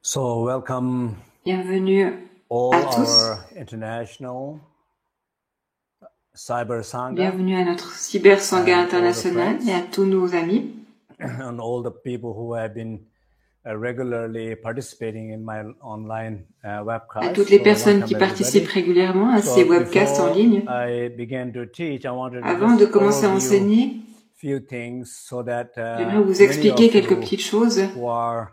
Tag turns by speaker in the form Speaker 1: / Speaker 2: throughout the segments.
Speaker 1: So welcome
Speaker 2: Bienvenue
Speaker 1: all
Speaker 2: à tous.
Speaker 1: our international cyber sangha
Speaker 2: Bienvenue à notre cyber sangha
Speaker 1: and all the
Speaker 2: international
Speaker 1: friends
Speaker 2: et à tous nos amis
Speaker 1: and all the people who have been regularly participating in my online
Speaker 2: à
Speaker 1: webcast.
Speaker 2: toutes les
Speaker 1: So
Speaker 2: personnes qui
Speaker 1: welcome
Speaker 2: participent
Speaker 1: everybody.
Speaker 2: régulièrement à ces
Speaker 1: So
Speaker 2: webcasts en
Speaker 1: before
Speaker 2: ligne.
Speaker 1: I begin to teach, I wanted to
Speaker 2: Avant de
Speaker 1: just
Speaker 2: commencer à
Speaker 1: overview
Speaker 2: enseigner,
Speaker 1: few things so that
Speaker 2: j'aimerais vous
Speaker 1: many
Speaker 2: expliquer
Speaker 1: of
Speaker 2: quelques
Speaker 1: you
Speaker 2: petites choses
Speaker 1: who are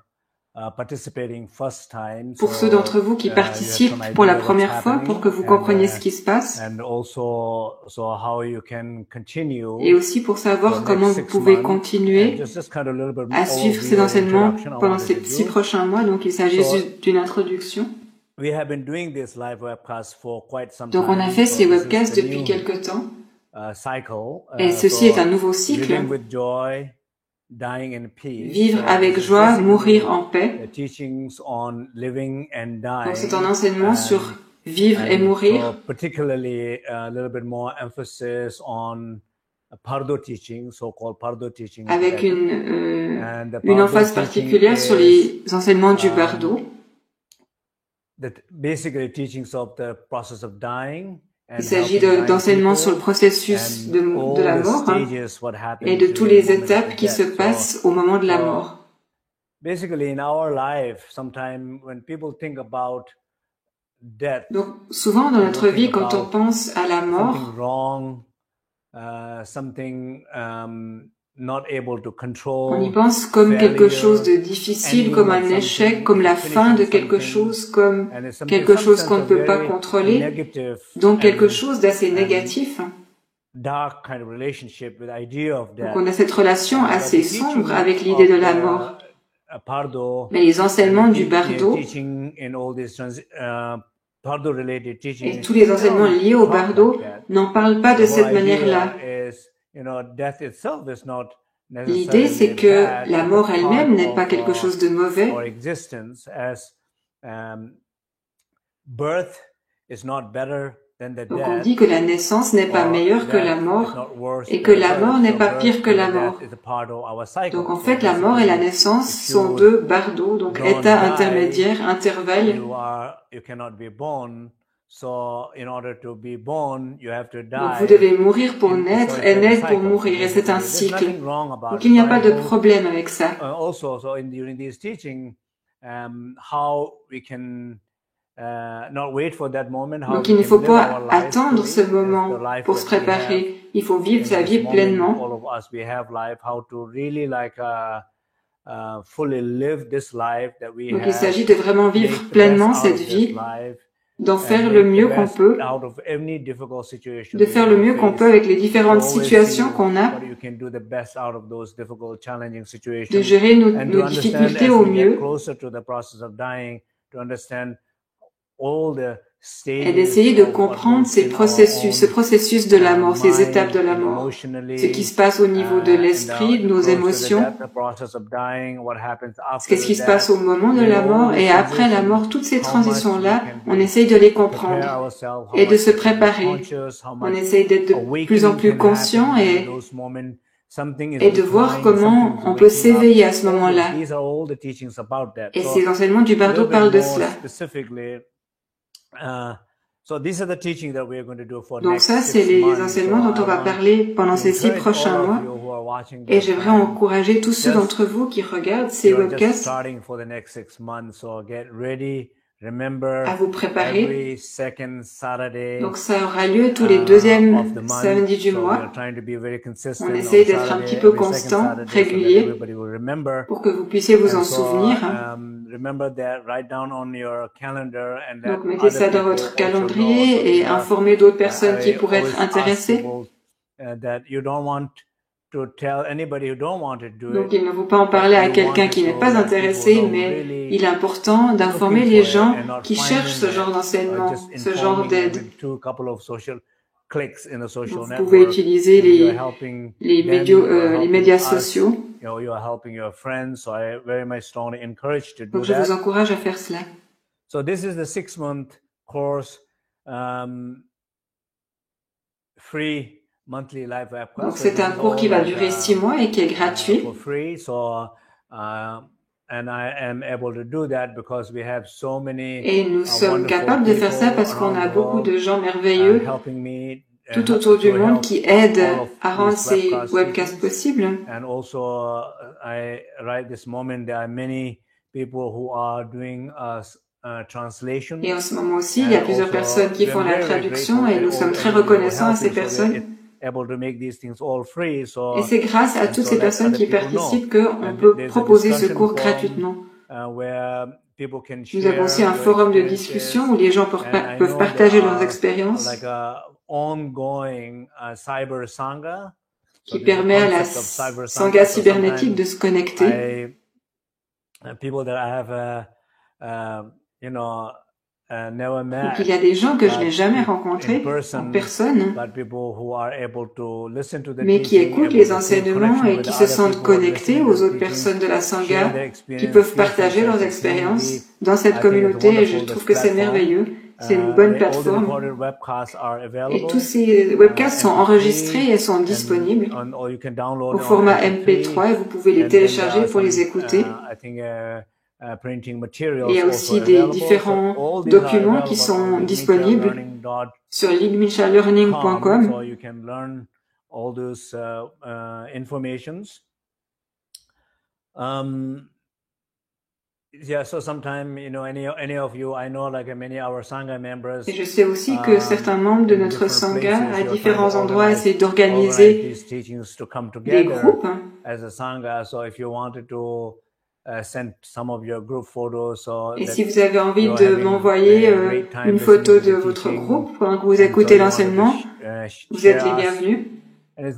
Speaker 1: participating first time,
Speaker 2: pour ceux
Speaker 1: so
Speaker 2: d'entre vous qui
Speaker 1: you have some
Speaker 2: participent pour la
Speaker 1: idea what's
Speaker 2: première fois, pour que
Speaker 1: happening
Speaker 2: vous compreniez ce qui se passe,
Speaker 1: and also how you can
Speaker 2: et
Speaker 1: continue
Speaker 2: aussi pour savoir
Speaker 1: for the
Speaker 2: comment
Speaker 1: next
Speaker 2: vous
Speaker 1: 6
Speaker 2: pouvez
Speaker 1: months and
Speaker 2: continuer
Speaker 1: just kind of a little bit
Speaker 2: à suivre ces
Speaker 1: overview
Speaker 2: enseignements
Speaker 1: introduction I
Speaker 2: pendant
Speaker 1: wanted
Speaker 2: ces
Speaker 1: to
Speaker 2: 6
Speaker 1: do.
Speaker 2: prochains mois. Donc, il s'agit
Speaker 1: So
Speaker 2: juste d'une introduction.
Speaker 1: we have been doing this live webcast for quite some
Speaker 2: Donc, on a
Speaker 1: time.
Speaker 2: fait
Speaker 1: So
Speaker 2: ces
Speaker 1: this is
Speaker 2: webcasts
Speaker 1: the
Speaker 2: depuis
Speaker 1: new
Speaker 2: quelque temps.
Speaker 1: cycle.
Speaker 2: Et ceci est un
Speaker 1: So
Speaker 2: nouveau cycle.
Speaker 1: living with joy, dying in peace.
Speaker 2: Vivre
Speaker 1: So
Speaker 2: avec
Speaker 1: this is
Speaker 2: joie,
Speaker 1: basically
Speaker 2: mourir en paix.
Speaker 1: the teachings on living and
Speaker 2: Donc c'est un
Speaker 1: dying.
Speaker 2: enseignement sur vivre et
Speaker 1: So
Speaker 2: mourir,
Speaker 1: particularly a little bit more emphasis on Pardo teaching, so-called Pardo teaching.
Speaker 2: avec
Speaker 1: And the
Speaker 2: une
Speaker 1: Pardo
Speaker 2: emphase
Speaker 1: teaching
Speaker 2: particulière sur
Speaker 1: is
Speaker 2: les enseignements du Bardo.
Speaker 1: basically teachings of the process of dying.
Speaker 2: Il s'agit d'enseignements sur le processus de la mort et de toutes les étapes qui se passent au moment de la mort.
Speaker 1: Basically, in our life, sometimes when people think about death,
Speaker 2: donc souvent dans notre vie, quand on pense à la mort,
Speaker 1: something wrong, something not able to control,
Speaker 2: on y pense comme quelque chose de difficile, comme un échec, comme la fin de quelque chose, comme quelque chose qu'on ne peut pas contrôler, donc quelque chose d'assez négatif.
Speaker 1: Dark kind of relationship with idea of death.
Speaker 2: Donc on a cette relation assez sombre avec l'idée de la mort. Mais les enseignements du Bardo et tous les enseignements liés au Bardo n'en parlent pas de cette manière-là. L'idée, c'est que la mort elle-même n'est pas quelque chose de mauvais. Donc on dit que la naissance n'est pas meilleure que la mort et que la mort n'est pas pire que la mort. Donc en fait, la mort et la naissance sont deux bardos, donc états intermédiaires, intervalles. Donc vous devez mourir pour naître et naître pour mourir, et c'est un cycle. Donc il n'y a pas de problème avec ça. Donc il ne faut pas attendre ce moment pour se préparer. Il faut vivre sa vie pleinement. Donc il s'agit de vraiment vivre pleinement cette vie, d'en faire le mieux qu'on peut, de faire le mieux qu'on peut avec les différentes situations qu'on a, de gérer nos difficultés au mieux, et d'essayer de comprendre ce processus de la mort, ces étapes de la mort, ce qui se passe au niveau de l'esprit, de nos émotions, qu'est-ce qui se passe au moment de la mort et après la mort, toutes ces transitions-là, on essaye de les comprendre et de se préparer. On essaye d'être de plus en plus conscient et de voir comment on peut s'éveiller à ce moment-là. Et ces enseignements du Bardo parlent de cela. Donc ça, c'est les enseignements dont on va parler pendant ces 6 prochains mois. Et j'aimerais encourager tous ceux d'entre vous qui regardent ces webcasts à vous préparer. Donc ça aura lieu tous les deuxièmes samedis du mois. On essaye d'être un petit peu constant, régulier, pour que vous puissiez vous en souvenir. Donc mettez ça dans votre calendrier et informez d'autres personnes qui pourraient être intéressées. Donc il ne faut pas en parler à quelqu'un qui n'est pas intéressé, mais il est important d'informer les gens qui cherchent ce genre d'enseignement, ce genre d'aide. Donc vous pouvez utiliser les médias sociaux. Donc je vous encourage à faire cela.
Speaker 1: So this is the 6-month course, free monthly live webcast.
Speaker 2: Donc c'est un cours qui va durer 6 mois et qui est gratuit.
Speaker 1: For free. So
Speaker 2: Et nous sommes capables de faire ça parce qu'on a beaucoup de gens merveilleux tout autour du monde qui aident à rendre ces webcasts possibles. Et en ce moment aussi, il y a plusieurs personnes qui font la traduction et nous sommes très reconnaissants à ces personnes. Et c'est grâce à toutes ces personnes qui participent qu'on peut proposer ce cours gratuitement. Nous avons aussi un forum de discussion où les gens peuvent partager leurs expériences, qui permet à la Sangha cybernétique de se connecter. Donc, il y a des gens que je n'ai jamais rencontrés en personne, mais qui écoutent les enseignements et qui se sentent connectés aux autres personnes de la Sangha, qui peuvent partager leurs expériences dans cette communauté, et je trouve que c'est merveilleux. C'est une bonne plateforme. Et tous ces webcasts sont enregistrés et sont disponibles au format MP3 et vous pouvez les télécharger pour les écouter. Il y a aussi des différents documents qui sont disponibles sur ligminchalearning.com. Et je sais aussi que certains membres de notre Sangha, à différents endroits, essaient d'organiser des groupes. Et si vous avez envie de m'envoyer une photo de votre groupe pendant que vous écoutez l'enseignement, vous êtes les bienvenus. Donc,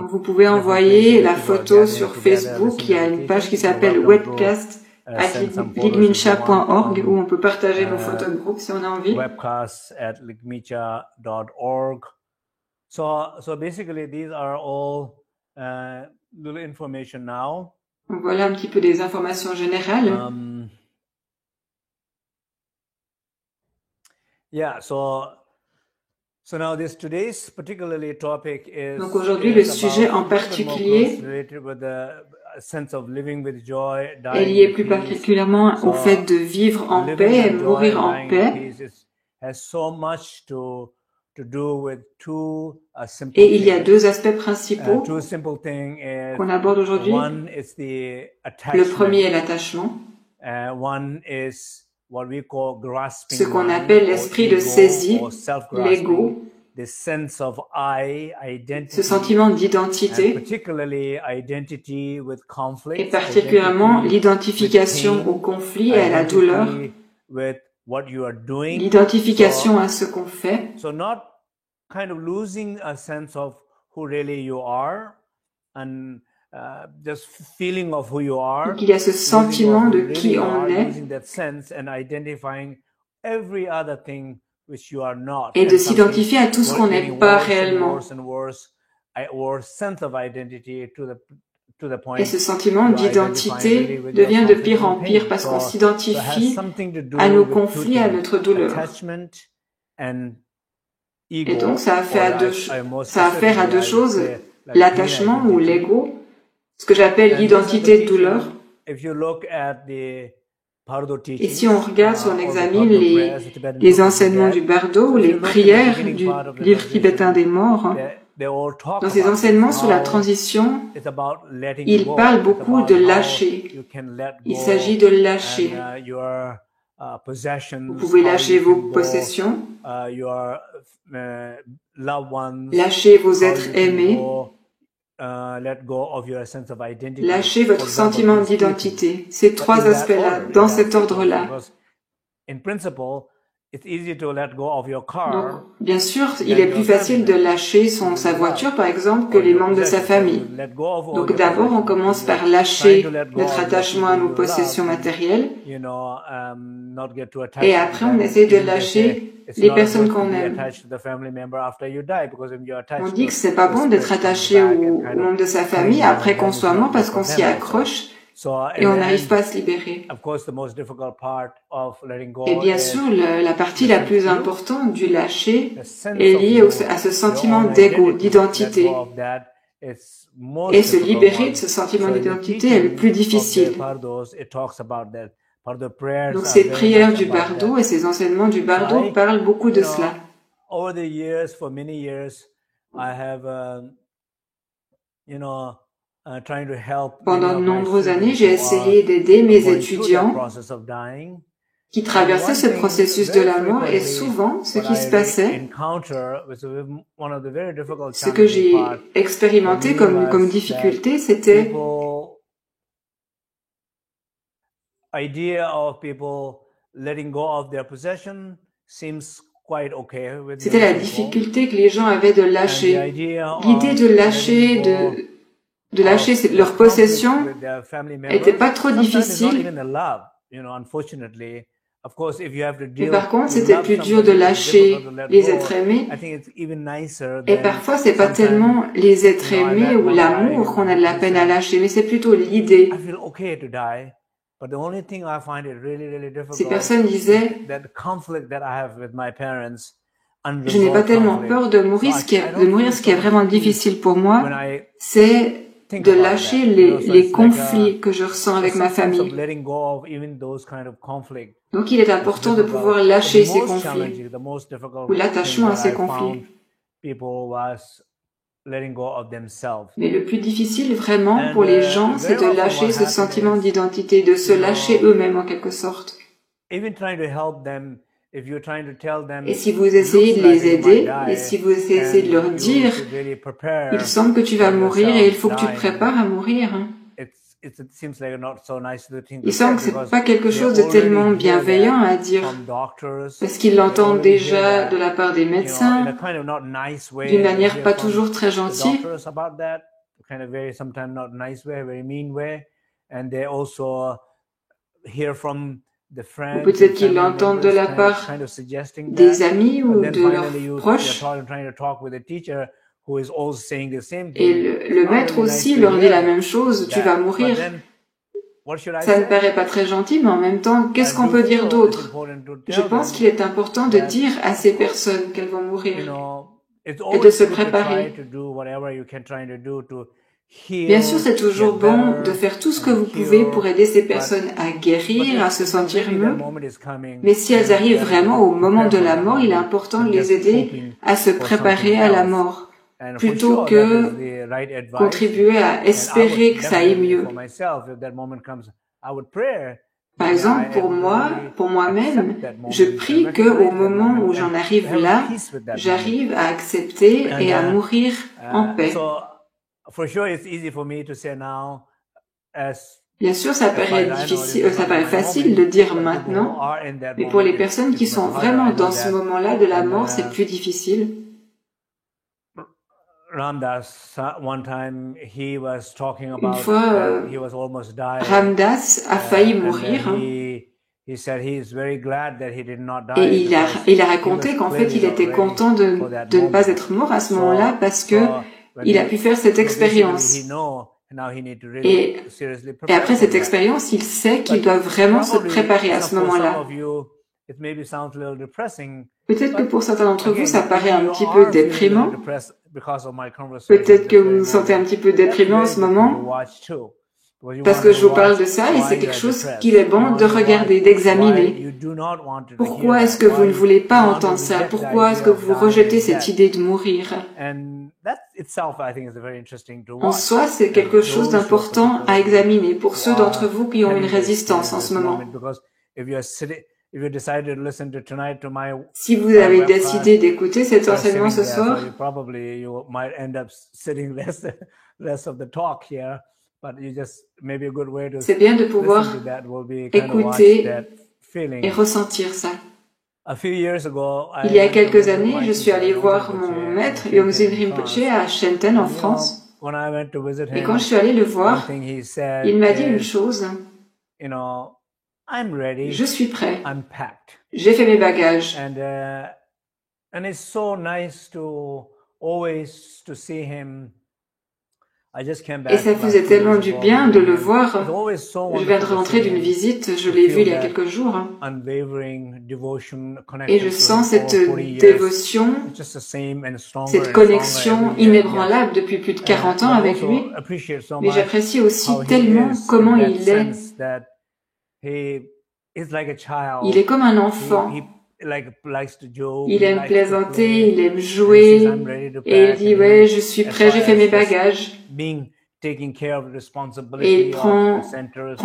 Speaker 2: vous pouvez envoyer la photo sur Facebook. Il y a une page qui s'appelle webcast@ligmincha.org où on peut partager nos photos de groupe si on a envie.
Speaker 1: Webcast@ligmincha.org. So basically these are all little information now.
Speaker 2: Voilà un petit peu des informations générales. Donc aujourd'hui, le sujet en particulier est lié plus particulièrement au fait de vivre en paix et mourir en paix. Et il y a deux aspects principaux qu'on aborde aujourd'hui. Le premier est l'attachement, ce qu'on appelle l'esprit de saisie, l'ego, ce sentiment d'identité, et particulièrement l'identification au conflit et à la douleur, l'identification à ce qu'on fait. Donc, il y a ce sentiment de qui on est et de s'identifier à tout ce qu'on n'est pas réellement. Et ce sentiment d'identité devient de pire en pire parce qu'on s'identifie à nos conflits, à notre douleur. Et donc, ça a affaire à deux choses, l'attachement ou l'ego, ce que j'appelle l'identité de douleur. Et si on regarde, si on examine les enseignements du Bardo ou les prières du livre tibétain des morts, dans ces enseignements sur la transition, il parle beaucoup de lâcher. Il s'agit de lâcher. Vous pouvez lâcher vos possessions, lâcher vos êtres aimés, lâcher votre sentiment d'identité. Ces trois aspects-là, dans cet ordre-là. Donc, bien sûr, il est plus facile de lâcher sa voiture, par exemple, que les membres de sa famille. Donc, d'abord, on commence par lâcher notre attachement à nos possessions matérielles. Et après, on essaie de lâcher les personnes qu'on aime. On dit que c'est pas bon d'être attaché aux membres de sa famille après qu'on soit mort parce qu'on s'y accroche. Et on n'arrive pas à se libérer. Et bien sûr, la partie la plus importante du lâcher est liée à ce sentiment d'ego, d'identité. Et se libérer de ce sentiment d'identité est le plus difficile. Donc ces prières du bardo et ces enseignements du bardo parlent beaucoup de cela. Pendant de nombreuses années, j'ai essayé d'aider mes étudiants qui traversaient ce processus de la mort, et souvent, ce qui se passait, ce que j'ai expérimenté comme difficulté, c'était la difficulté que les gens avaient de lâcher. L'idée de lâcher, de lâcher leurs possessions n'était pas trop difficile. Mais par contre, c'était plus dur de lâcher les êtres aimés. Et parfois, c'est pas tellement les êtres aimés ou l'amour qu'on a de la peine à lâcher, mais c'est plutôt l'idée. Ces personnes disaient, je n'ai pas tellement peur de mourir. Ce qui est vraiment difficile pour moi, c'est de lâcher les conflits que je ressens avec ma famille. Donc il est important de pouvoir lâcher ces conflits ou l'attachement à ces conflits. Mais le plus difficile vraiment pour les gens, c'est de lâcher ce sentiment d'identité, de se lâcher eux-mêmes en quelque sorte. Et si vous essayez de les aider, et si vous essayez de leur dire, il semble que tu vas mourir et il faut que tu te prépares à mourir. Il semble que c'est pas quelque chose de tellement bienveillant à dire, parce qu'ils l'entendent déjà de la part des médecins, d'une manière pas toujours très gentille. Ou peut-être qu'ils l'entendent de la part des amis ou de leurs proches. Et le maître aussi leur dit la même chose, tu vas mourir. Ça ne paraît pas très gentil, mais en même temps, qu'est-ce qu'on peut dire d'autre? Je pense qu'il est important de dire à ces personnes qu'elles vont mourir et de se préparer. Bien sûr, c'est toujours bon de faire tout ce que vous pouvez pour aider ces personnes à guérir, à se sentir mieux. Mais si elles arrivent vraiment au moment de la mort, il est important de les aider à se préparer à la mort, plutôt que contribuer à espérer que ça aille mieux. Par exemple, pour moi-même, je prie que au moment où j'en arrive là, j'arrive à accepter et à mourir en paix. Bien sûr, ça paraît facile de dire maintenant, mais pour les personnes qui sont vraiment dans ce moment-là de la mort, c'est plus difficile. Une fois, Ramdas a failli mourir. Et il a raconté qu'en fait, il était content de ne pas être mort à ce moment-là parce que il a pu faire cette expérience. Et après cette expérience, il sait qu'il doit vraiment se préparer à ce moment-là. Peut-être que pour certains d'entre vous, ça paraît un petit peu déprimant. Peut-être que vous vous sentez un petit peu déprimé en ce moment. Parce que je vous parle de ça et c'est quelque chose qu'il est bon de regarder, d'examiner. Pourquoi est-ce que vous ne voulez pas entendre ça? Pourquoi est-ce que vous rejetez cette idée de mourir? En soi, c'est quelque chose d'important à examiner pour ceux d'entre vous qui ont une résistance en ce moment. Si vous avez décidé d'écouter cet enseignement ce soir, c'est bien de pouvoir écouter et ressentir ça. Il y a quelques années, je suis allé voir mon maître, Yongzin Rinpoche, à Shenten, en France. Et quand je suis allé le voir, il m'a dit une chose. Je suis prêt. J'ai fait mes bagages. Et ça faisait tellement du bien de le voir. Je viens de rentrer d'une visite, je l'ai vu il y a quelques jours. Et je sens cette dévotion, cette connexion inébranlable depuis plus de 40 ans avec lui. Mais j'apprécie aussi tellement comment il est. Il est comme un enfant. Il aime plaisanter, il aime jouer, et il dit, ouais, je suis prêt, j'ai fait mes bagages. Et il prend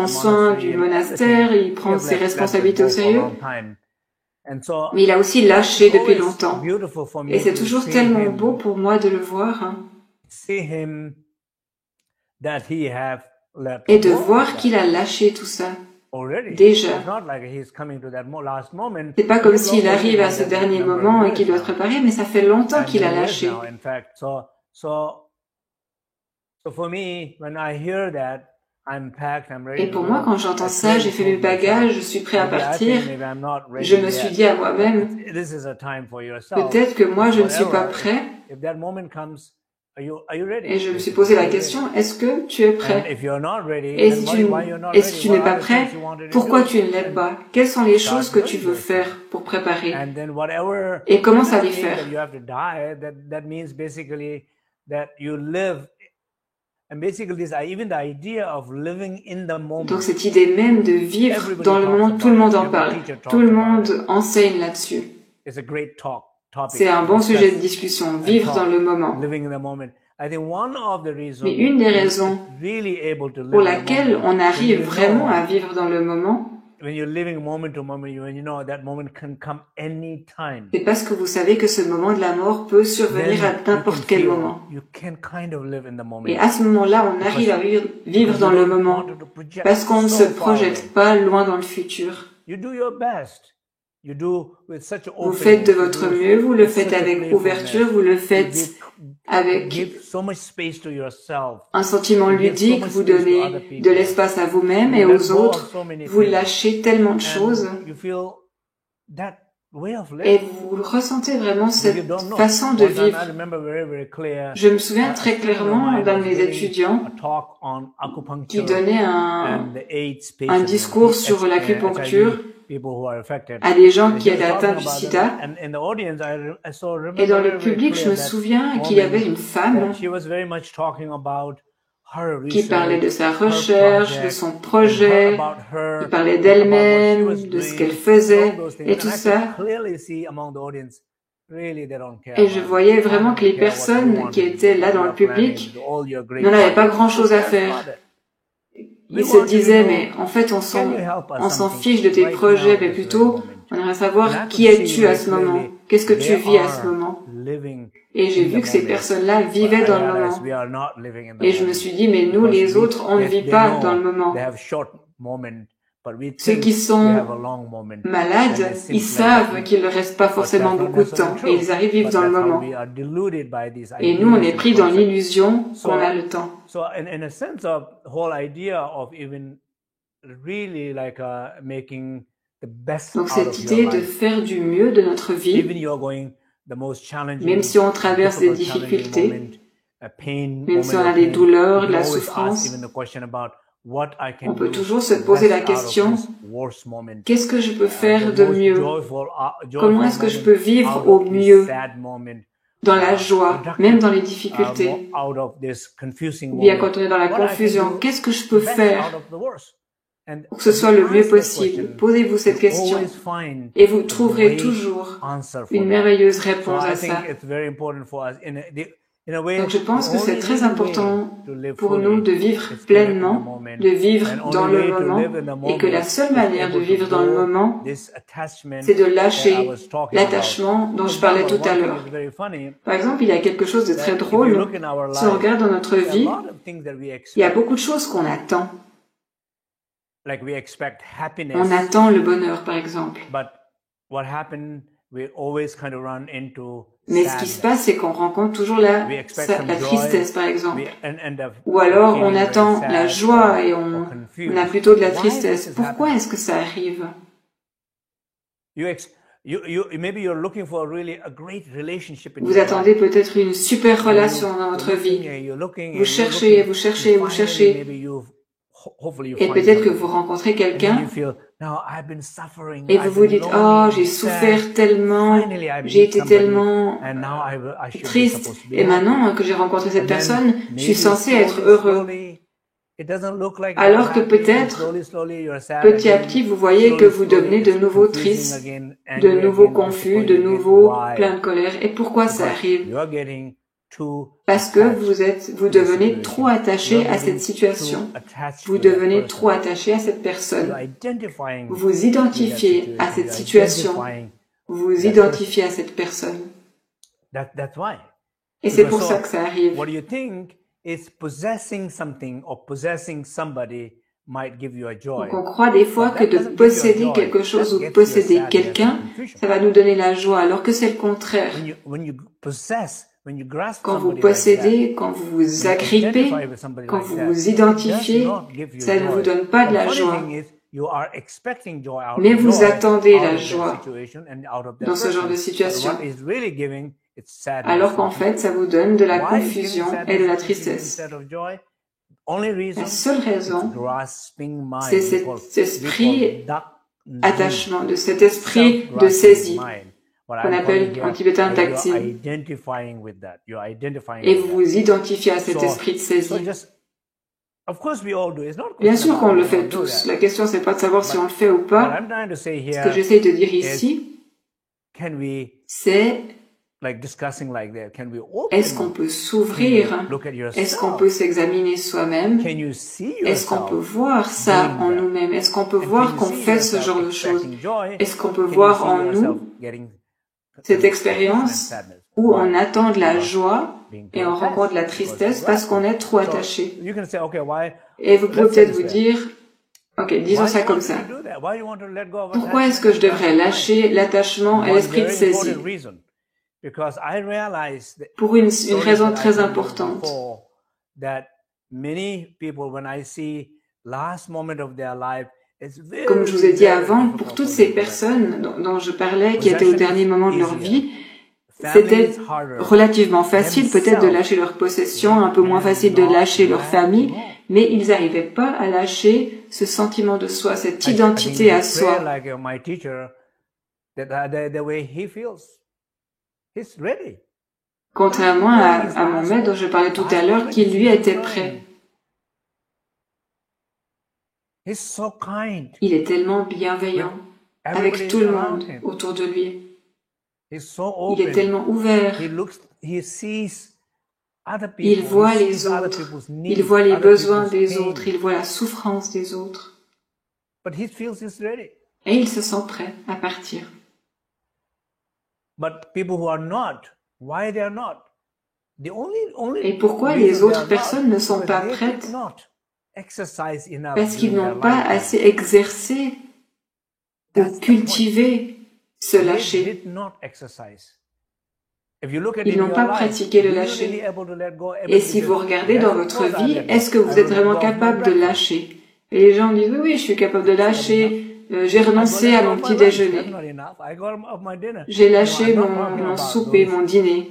Speaker 2: soin du monastère, il prend ses responsabilités au sérieux. Mais il a aussi lâché depuis longtemps. Et c'est toujours tellement beau pour moi de le voir. Et de voir qu'il a lâché tout ça. Déjà. C'est pas comme s'il arrive à ce dernier moment et qu'il doit se préparer, mais ça fait longtemps qu'il a lâché. Et pour moi, quand j'entends ça, j'ai fait mes bagages, je suis prêt à partir, je me suis dit à moi-même, peut-être que moi, je ne suis pas prêt. Et je me suis posé la question, est-ce que tu es prêt? Et si tu n'es pas prêt, pourquoi tu ne l'es pas? Quelles sont les choses que tu veux faire pour préparer? Et comment ça les faire? Donc cette idée même de vivre dans le moment, tout le monde en parle, tout le monde enseigne là-dessus. C'est un bon sujet de discussion, vivre dans le moment. Mais une des raisons pour laquelle on arrive vraiment à vivre dans le moment, c'est parce que vous savez que ce moment de la mort peut survenir à n'importe quel moment. Et à ce moment-là, on arrive à vivre dans le moment parce qu'on ne se projette pas loin dans le futur. Vous faites de votre mieux, vous le faites avec ouverture, vous le faites avec un sentiment ludique, vous donnez de l'espace à vous-même et aux autres, vous lâchez tellement de choses et vous ressentez vraiment cette façon de vivre. Je me souviens très clairement d'un de mes étudiants qui donnait un discours sur l'acupuncture à des gens qui étaient atteints du sida. Et dans le public, je me souviens qu'il y avait une femme qui parlait de sa recherche, de son projet, qui parlait d'elle-même, de ce qu'elle faisait, et tout ça. Et je voyais vraiment que les personnes qui étaient là dans le public n'en avaient pas grand-chose à faire. Ils se disaient, mais en fait, on s'en fiche de tes projets, mais plutôt, on aimerait savoir qui es-tu à ce moment, qu'est-ce que tu vis à ce moment. Et j'ai vu que ces personnes-là vivaient dans le moment. Et je me suis dit, mais nous, les autres, on ne vit pas dans le moment. Ceux qui sont malades, ils savent qu'il ne reste pas forcément beaucoup de temps et ils arrivent à vivre dans le moment. Et nous, on est pris dans l'illusion qu'on a le temps. Donc cette idée de faire du mieux de notre vie, même si on traverse des difficultés, même si on a des douleurs, de la souffrance, on peut toujours se poser la question, qu'est-ce que je peux faire de mieux? Comment est-ce que je peux vivre au mieux dans la joie, même dans les difficultés? Ou bien quand on est dans la confusion, qu'est-ce que je peux faire pour que ce soit le mieux possible? Posez-vous cette question et vous trouverez toujours une merveilleuse réponse à ça. Donc je pense que c'est très important pour nous de vivre pleinement, de vivre dans le moment, et que la seule manière de vivre dans le moment, c'est de lâcher l'attachement dont je parlais tout à l'heure. Par exemple, il y a quelque chose de très drôle. Si on regarde dans notre vie, il y a beaucoup de choses qu'on attend. On attend le bonheur, par exemple. Mais ce qui se passe, c'est qu'on rencontre toujours la tristesse, par exemple. Ou alors, on attend la joie et on a plutôt de la tristesse. Pourquoi est-ce que ça arrive? Vous attendez peut-être une super relation dans votre vie. Vous cherchez, vous cherchez, vous cherchez. Et peut-être que vous rencontrez quelqu'un et vous vous dites, oh, j'ai souffert tellement, j'ai été tellement triste. Et maintenant que j'ai rencontré cette personne, je suis censé être heureux. Alors que peut-être, petit à petit, vous voyez que vous devenez de nouveau triste, de nouveau confus, de nouveau plein de colère. Et pourquoi ça arrive? Parce que vous devenez trop attaché à cette situation. Vous devenez trop attaché à cette personne. Vous vous identifiez à cette situation. Vous vous identifiez à cette personne. Et c'est pour ça que ça arrive. Donc on croit des fois que de posséder quelque chose ou de posséder quelqu'un, ça va nous donner la joie, alors que c'est le contraire. Quand vous possédez, quand vous vous agrippez, quand vous vous identifiez, ça ne vous donne pas de la joie. Mais vous attendez la joie dans ce genre de situation. Alors qu'en fait, ça vous donne de la confusion et de la tristesse. La seule raison, c'est cet esprit attachement, de cet esprit de saisie, qu'on appelle en tibétain tactile. Et vous vous identifiez à cet esprit de saisie. Bien sûr qu'on le fait tous. La question, c'est pas de savoir si on le fait ou pas. Ce que j'essaie de dire ici, c'est est-ce qu'on peut s'ouvrir? Est-ce qu'on peut s'examiner soi-même? Est-ce qu'on peut voir ça en nous-mêmes? Est-ce qu'on peut voir qu'on fait ce genre de choses? Est-ce qu'on peut voir en nous cette expérience où on attend de la joie et on rencontre de la tristesse parce qu'on est trop attaché? Et vous pouvez peut-être vous dire, ok, disons ça comme ça. Pourquoi est-ce que je devrais lâcher l'attachement et l'esprit de saisie? Pour une raison très importante. Comme je vous ai dit avant, pour toutes ces personnes dont je parlais, qui étaient au dernier moment de leur vie, c'était relativement facile peut-être de lâcher leurs possessions, un peu moins facile de lâcher leur famille, mais ils n'arrivaient pas à lâcher ce sentiment de soi, cette identité à soi. Contrairement à mon maître dont je parlais tout à l'heure, qui lui était prêt. Il est tellement bienveillant avec tout le monde autour de lui. Il est tellement ouvert. Il voit les autres. Il voit les besoins des autres. Il voit la souffrance des autres. Et il se sent prêt à partir. Et pourquoi les autres personnes ne sont pas prêtes? Parce qu'ils n'ont pas assez exercé ou cultivé ce lâcher. Ils n'ont pas pratiqué le lâcher. Et si vous regardez dans votre vie, est-ce que vous êtes vraiment capable de lâcher? Et les gens disent, oui, je suis capable de lâcher. J'ai renoncé à mon petit déjeuner. J'ai lâché mon souper, mon dîner.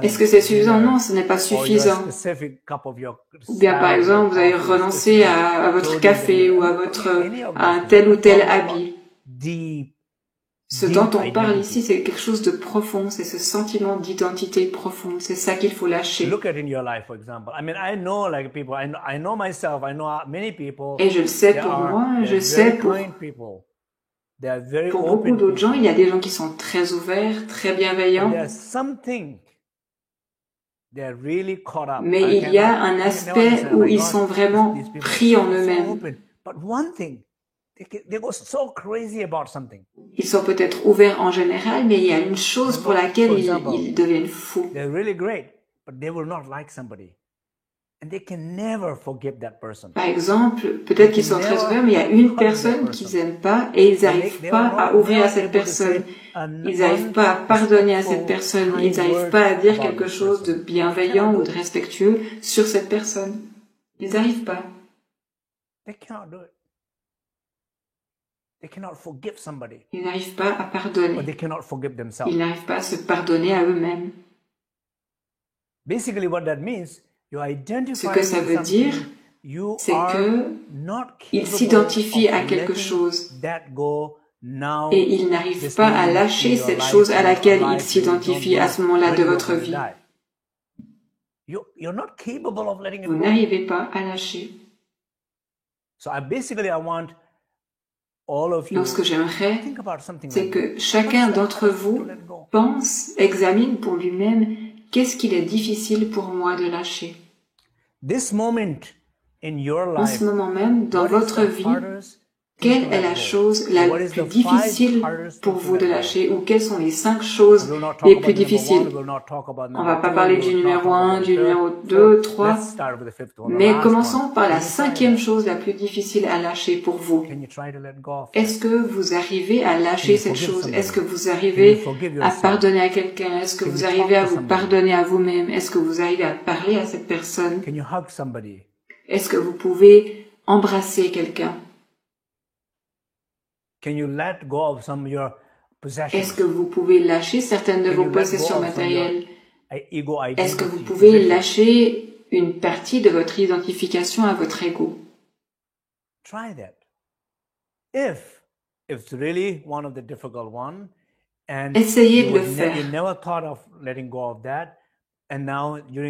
Speaker 2: Est-ce que c'est suffisant? Non, ce n'est pas suffisant. Ou bien, par exemple, vous avez renoncé à votre café ou à un tel ou tel habit. Ce dont on parle ici, c'est quelque chose de profond, c'est ce sentiment d'identité profonde, c'est ça qu'il faut lâcher. Et je le sais pour moi, je sais pour beaucoup d'autres gens, il y a des gens qui sont très ouverts, très bienveillants. Mais il y a un aspect où ils sont vraiment pris en eux-mêmes. Ils sont peut-être ouverts en général, mais il y a une chose pour laquelle ils deviennent fous. Par exemple, peut-être qu'ils sont très ouverts, mais il y a une personne qu'ils n'aiment pas et ils n'arrivent pas à ouvrir à cette personne. Ils n'arrivent pas à pardonner à cette personne. Ils n'arrivent pas à dire quelque chose de bienveillant ou de respectueux sur cette personne. Ils n'arrivent pas. Ils n'arrivent pas à pardonner. Ils n'arrivent pas à se pardonner à eux-mêmes. Ce que ça veut dire, c'est qu'ils s'identifient à quelque chose et ils n'arrivent pas à lâcher cette chose à laquelle ils s'identifient à ce moment-là de votre vie. Vous n'arrivez pas à lâcher. Donc ce que j'aimerais, c'est que chacun d'entre vous pense, examine pour lui-même qu'est-ce qu'il est difficile pour moi de lâcher. En ce moment même, dans votre vie, quelle est la chose la plus difficile pour vous de lâcher ou quelles sont les 5 choses les plus difficiles? On ne va pas parler du numéro 1, du numéro 2, 3, mais commençons par la 5e chose la plus difficile à lâcher pour vous. Est-ce que vous arrivez à lâcher cette chose? Est-ce que vous arrivez à pardonner à quelqu'un? Est-ce que vous arrivez à vous pardonner à vous-même? Est-ce que vous arrivez à parler à cette personne? Est-ce que vous pouvez embrasser quelqu'un? Est-ce que vous pouvez lâcher certaines de vos possessions matérielles? Est-ce que vous pouvez lâcher une partie de votre identification à votre ego? Essayez de le faire.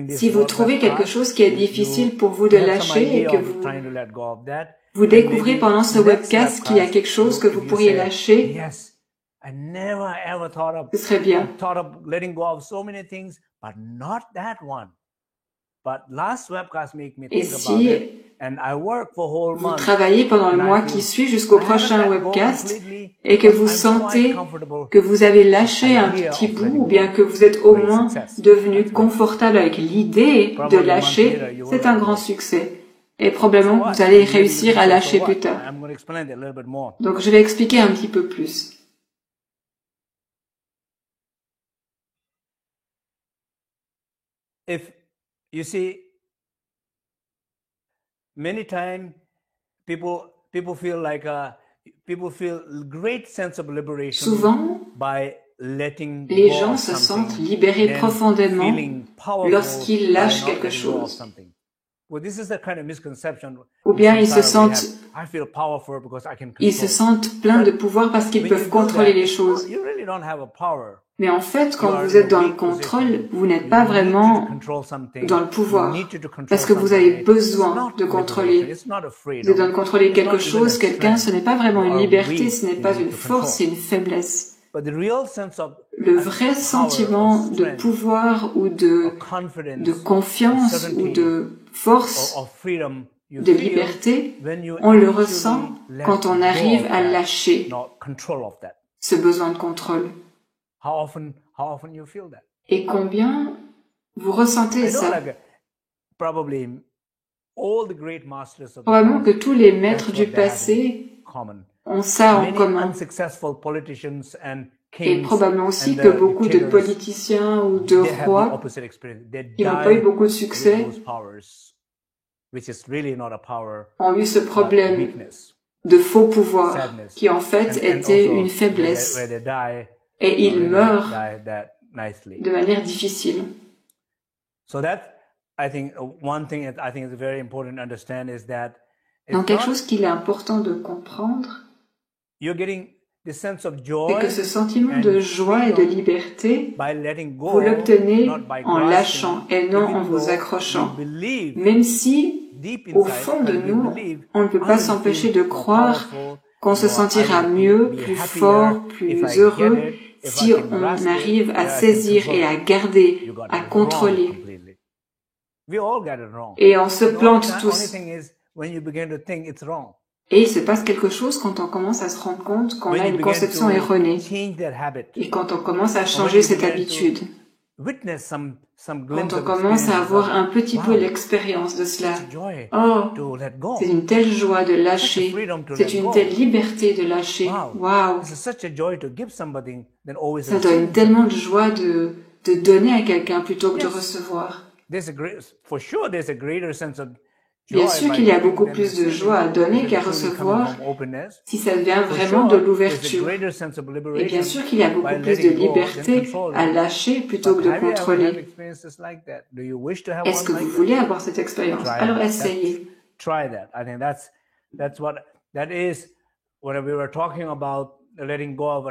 Speaker 2: Si vous trouvez quelque chose qui est difficile pour vous de lâcher et que vous découvrez pendant ce webcast qu'il y a quelque chose que vous pourriez lâcher, ce serait bien. Et si vous travaillez pendant le mois qui suit jusqu'au prochain webcast et que vous sentez que vous avez lâché un petit bout ou bien que vous êtes au moins devenu confortable avec l'idée de lâcher, c'est un grand succès. Et probablement que vous allez réussir à lâcher plus tard. Donc je vais expliquer un petit peu plus.
Speaker 1: If you see, many times people feel like people feel great sense of liberation.
Speaker 2: Souvent,
Speaker 1: by letting
Speaker 2: les gens se sentent libérés profondément lorsqu'ils lâchent quelque chose. Ou bien ils se sentent pleins de pouvoir parce qu'ils peuvent contrôler les choses. Mais en fait, quand vous êtes dans le contrôle, vous n'êtes pas vraiment dans le pouvoir, parce que vous avez besoin de contrôler. Vous êtes dans de contrôler quelque chose, quelqu'un, ce n'est pas vraiment une liberté, ce n'est pas une force, c'est une faiblesse. Le vrai sentiment de pouvoir ou de confiance ou de force, de liberté, on le ressent quand on arrive à lâcher ce besoin de contrôle. Et combien vous ressentez ça? Probablement que tous les maîtres du passé ont ça en commun. Et probablement aussi que beaucoup de politiciens ou de rois, qui n'ont pas eu beaucoup de succès, ont eu ce problème de faux pouvoir, qui en fait était une faiblesse. Et ils meurent de manière difficile. Donc quelque chose qu'il est important de comprendre, c'est que ce sentiment de joie et de liberté, vous l'obtenez en lâchant et non en vous accrochant. Même si, au fond de nous, on ne peut pas s'empêcher de croire qu'on se sentira mieux, plus fort, plus heureux, si on arrive à saisir et à garder, à contrôler. Et on se plante tous. Et il se passe quelque chose quand on commence à se rendre compte qu'on a une conception erronée. Et quand on commence à changer cette habitude. Quand on commence à avoir un petit peu l'expérience de cela. Oh, c'est une telle joie de lâcher. C'est une telle liberté de lâcher. Waouh! Ça donne tellement de joie de donner à quelqu'un plutôt que de recevoir. Bien sûr qu'il y a beaucoup plus de joie à donner qu'à recevoir si ça devient vraiment de l'ouverture. Et bien sûr qu'il y a beaucoup plus de liberté à lâcher plutôt que de contrôler. Est-ce que vous voulez avoir cette expérience? Alors essayez.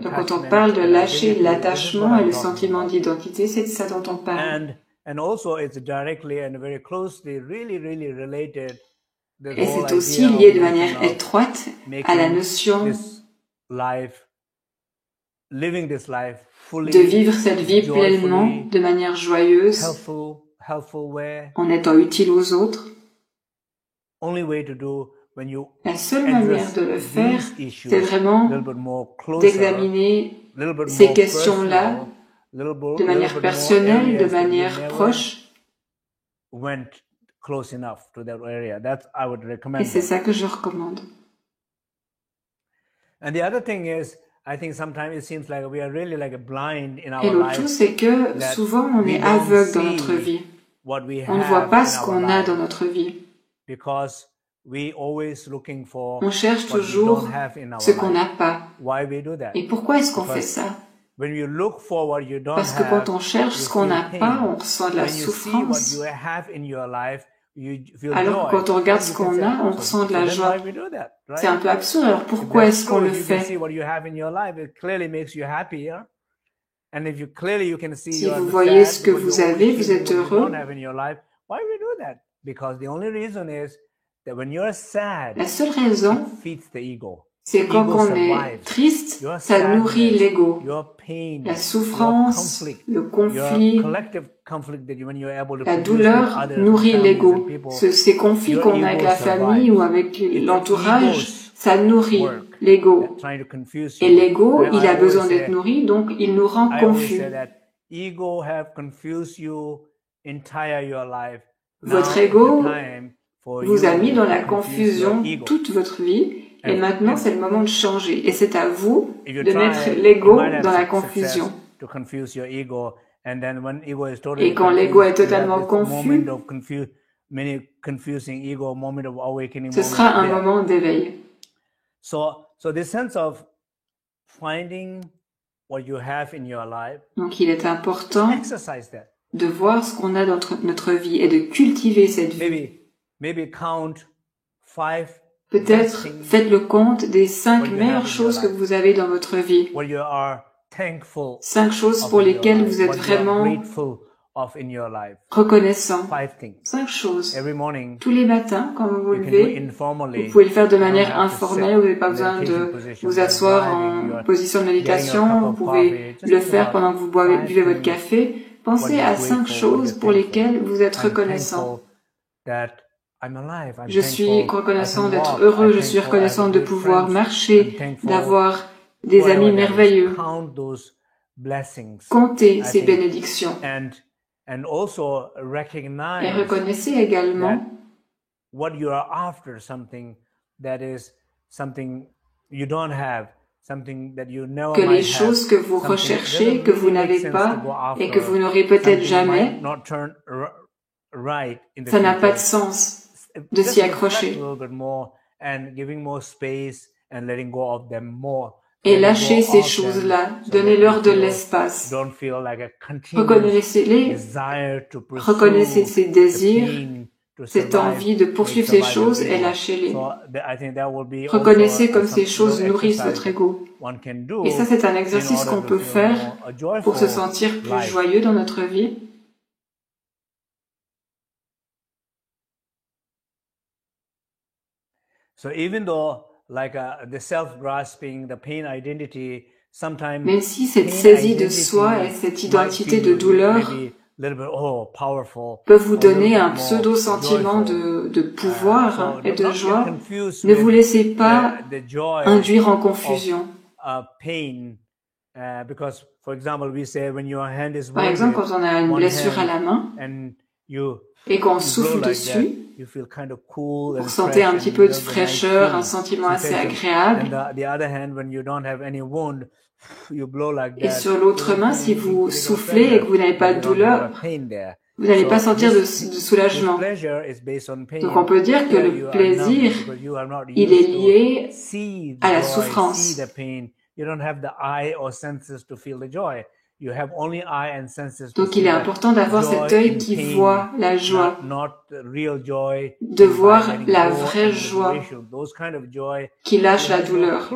Speaker 2: Donc quand on parle de lâcher l'attachement et le sentiment d'identité, c'est de ça dont on parle.
Speaker 1: And also it's directly and very closely really related.
Speaker 2: Et c'est aussi lié de manière étroite à la notion de vivre cette vie pleinement, de manière joyeuse, en étant utile aux autres. La seule manière de le faire, c'est vraiment d'examiner ces questions-là de manière personnelle, de manière proche. Et c'est ça que je recommande. Et l'autre chose, c'est que souvent on est aveugle dans notre vie. On ne voit pas ce qu'on a dans notre vie. On cherche toujours ce qu'on n'a pas. Et pourquoi est-ce qu'on fait ça? Parce que quand on cherche ce qu'on n'a pas, on ressent de la souffrance. Alors quand on regarde ce qu'on a, on ressent de la joie. C'est un peu absurde, alors pourquoi est-ce qu'on le fait? Si vous voyez ce que vous avez, vous êtes heureux. La seule raison, c'est quand on est triste, ça nourrit l'ego. La souffrance, le conflit, la douleur nourrit l'ego. Ces conflits qu'on a avec la famille ou avec l'entourage, ça nourrit l'ego. Et l'ego, il a besoin d'être nourri, donc il nous rend confus. Votre ego vous a mis dans la confusion toute votre vie. Et maintenant, c'est le moment de changer. Et c'est à vous de mettre l'ego dans la confusion. Et quand l'ego est totalement confus, ce sera un moment d'éveil. Donc, il est important de voir ce qu'on a dans notre vie et de cultiver cette vie. Peut-être faites le compte des 5 meilleures choses que vous avez dans votre vie. 5 choses pour lesquelles vous êtes vraiment reconnaissant. 5 choses. Tous les matins, quand vous vous levez, vous pouvez le faire de manière informelle, vous n'avez pas besoin de vous asseoir en position de méditation, vous pouvez le faire pendant que vous buvez votre café. Pensez à 5 choses pour lesquelles vous êtes reconnaissant. Je suis reconnaissant d'être heureux, je suis reconnaissant de pouvoir marcher, d'avoir des amis merveilleux. Comptez ces bénédictions. Et reconnaissez également que les choses que vous recherchez, que vous n'avez pas et que vous n'aurez peut-être jamais, ça n'a pas de sens de s'y accrocher. Et lâchez ces choses-là, donnez-leur de l'espace. Reconnaissez-les, reconnaissez ces désirs, cette envie de poursuivre ces choses et lâchez-les. Reconnaissez comme ces choses nourrissent votre ego. Et ça, c'est un exercice qu'on peut faire pour se sentir plus joyeux dans notre vie. Même si cette saisie de soi et cette identité de douleur peuvent vous donner un pseudo-sentiment de pouvoir et de joie, ne vous laissez pas induire en confusion. Par exemple, quand on a une blessure à la main et qu'on souffle dessus, vous ressentez un petit peu de fraîcheur, un sentiment assez agréable. Et sur l'autre main, si vous soufflez et que vous n'avez pas de douleur, vous n'allez pas sentir de soulagement. Donc on peut dire que le plaisir, il est lié à la souffrance. Donc il est important d'avoir cet œil qui voit la joie, de voir la vraie joie qui lâche la douleur.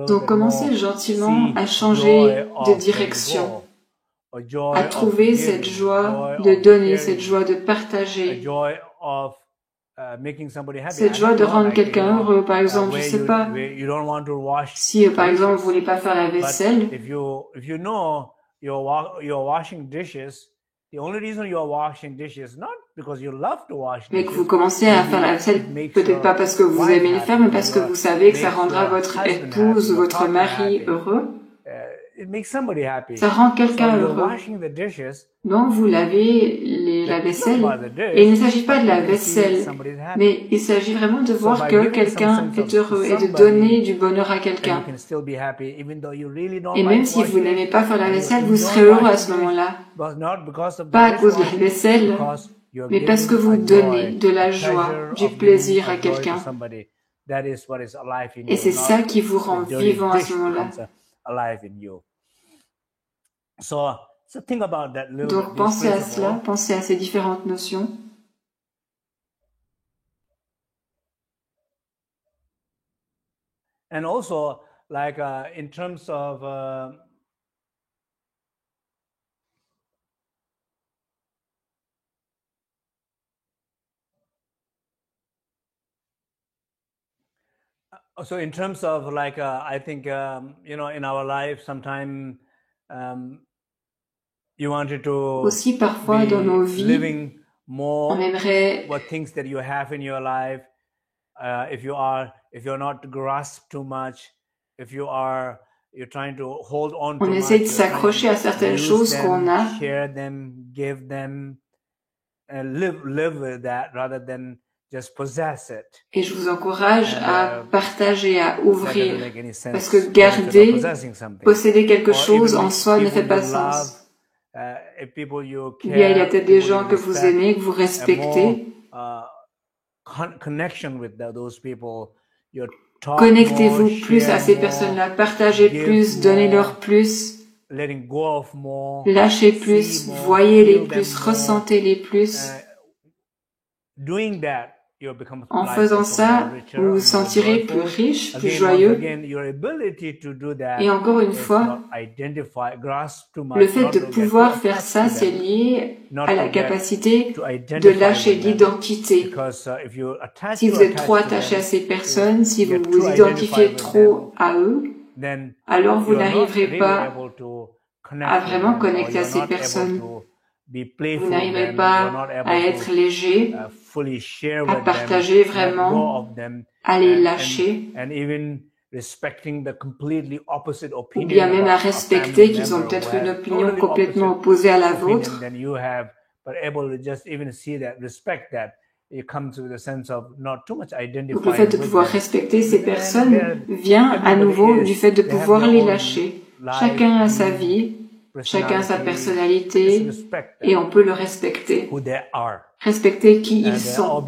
Speaker 2: Donc commencez gentiment à changer de direction, à trouver cette joie de donner, cette joie de partager, cette joie de rendre quelqu'un heureux. Par exemple, je sais pas, si par exemple vous voulez pas faire la vaisselle, mais que vous commencez à faire la vaisselle, peut-être pas parce que vous aimez le faire, mais parce que vous savez que ça rendra votre épouse ou votre mari heureux. Ça rend quelqu'un heureux. Donc vous lavez la vaisselle. Et il ne s'agit pas de la vaisselle, mais il s'agit vraiment de voir que quelqu'un est heureux et de donner du bonheur à quelqu'un. Et même si vous n'aimez pas faire la vaisselle, vous serez heureux à ce moment-là. Pas à cause de la vaisselle, mais parce que vous donnez de la joie, du plaisir à quelqu'un. Et c'est ça qui vous rend vivant à ce moment-là. Donc pensez à cela, pensez à ces différentes notions.
Speaker 1: And also, like in terms of so in terms of like I think you know, in our life sometimes you wanted to
Speaker 2: aussi parfois dans nos vies on aimerait
Speaker 1: what things that you have in your life, if you're not grasped too much, if you're trying to hold on
Speaker 2: on essaie de s'accrocher à certaines choses qu'on a,
Speaker 1: share them, give them, and live with that rather than just possess it.
Speaker 2: Et je vous encourage à partager, à ouvrir, parce que garder, posséder quelque chose en soi ne fait pas sens. Ou bien il y a peut-être des gens que vous aimez, que vous respectez. Connectez-vous plus à ces personnes-là, partagez plus, donnez-leur plus, lâchez plus, voyez-les plus, ressentez-les plus. En faisant ça, vous vous sentirez plus riche, plus joyeux. Et encore une fois, le fait de pouvoir faire ça, c'est lié à la capacité de lâcher l'identité. Si vous êtes trop attaché à ces personnes, si vous vous identifiez trop à eux, alors vous n'arriverez pas à vraiment connecter à ces personnes. Vous n'arriverez pas à être léger, à partager vraiment, à les lâcher, ou bien même à respecter qu'ils ont peut-être une opinion complètement opposée à la vôtre. Donc le fait de pouvoir respecter ces personnes vient à nouveau du fait de pouvoir les lâcher. Chacun a sa vie. Chacun a sa personnalité et on peut le respecter. Respecter qui ils sont.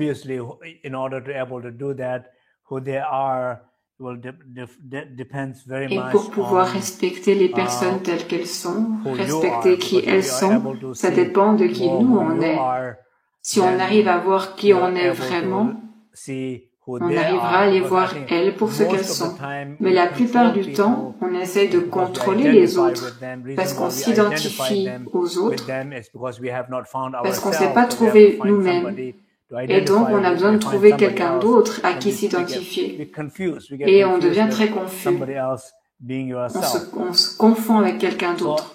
Speaker 2: Et pour pouvoir respecter les personnes telles qu'elles sont, respecter qui elles sont, ça dépend de qui nous on est. Si on arrive à voir qui on est vraiment, on arrivera à les voir elles pour ce qu'elles sont. Mais la plupart du temps, on essaie de contrôler les autres parce qu'on s'identifie aux autres, parce qu'on ne s'est pas trouvé nous-mêmes. Et donc, on a besoin de trouver quelqu'un d'autre à qui s'identifier. Et on devient très confus. On se confond avec quelqu'un d'autre.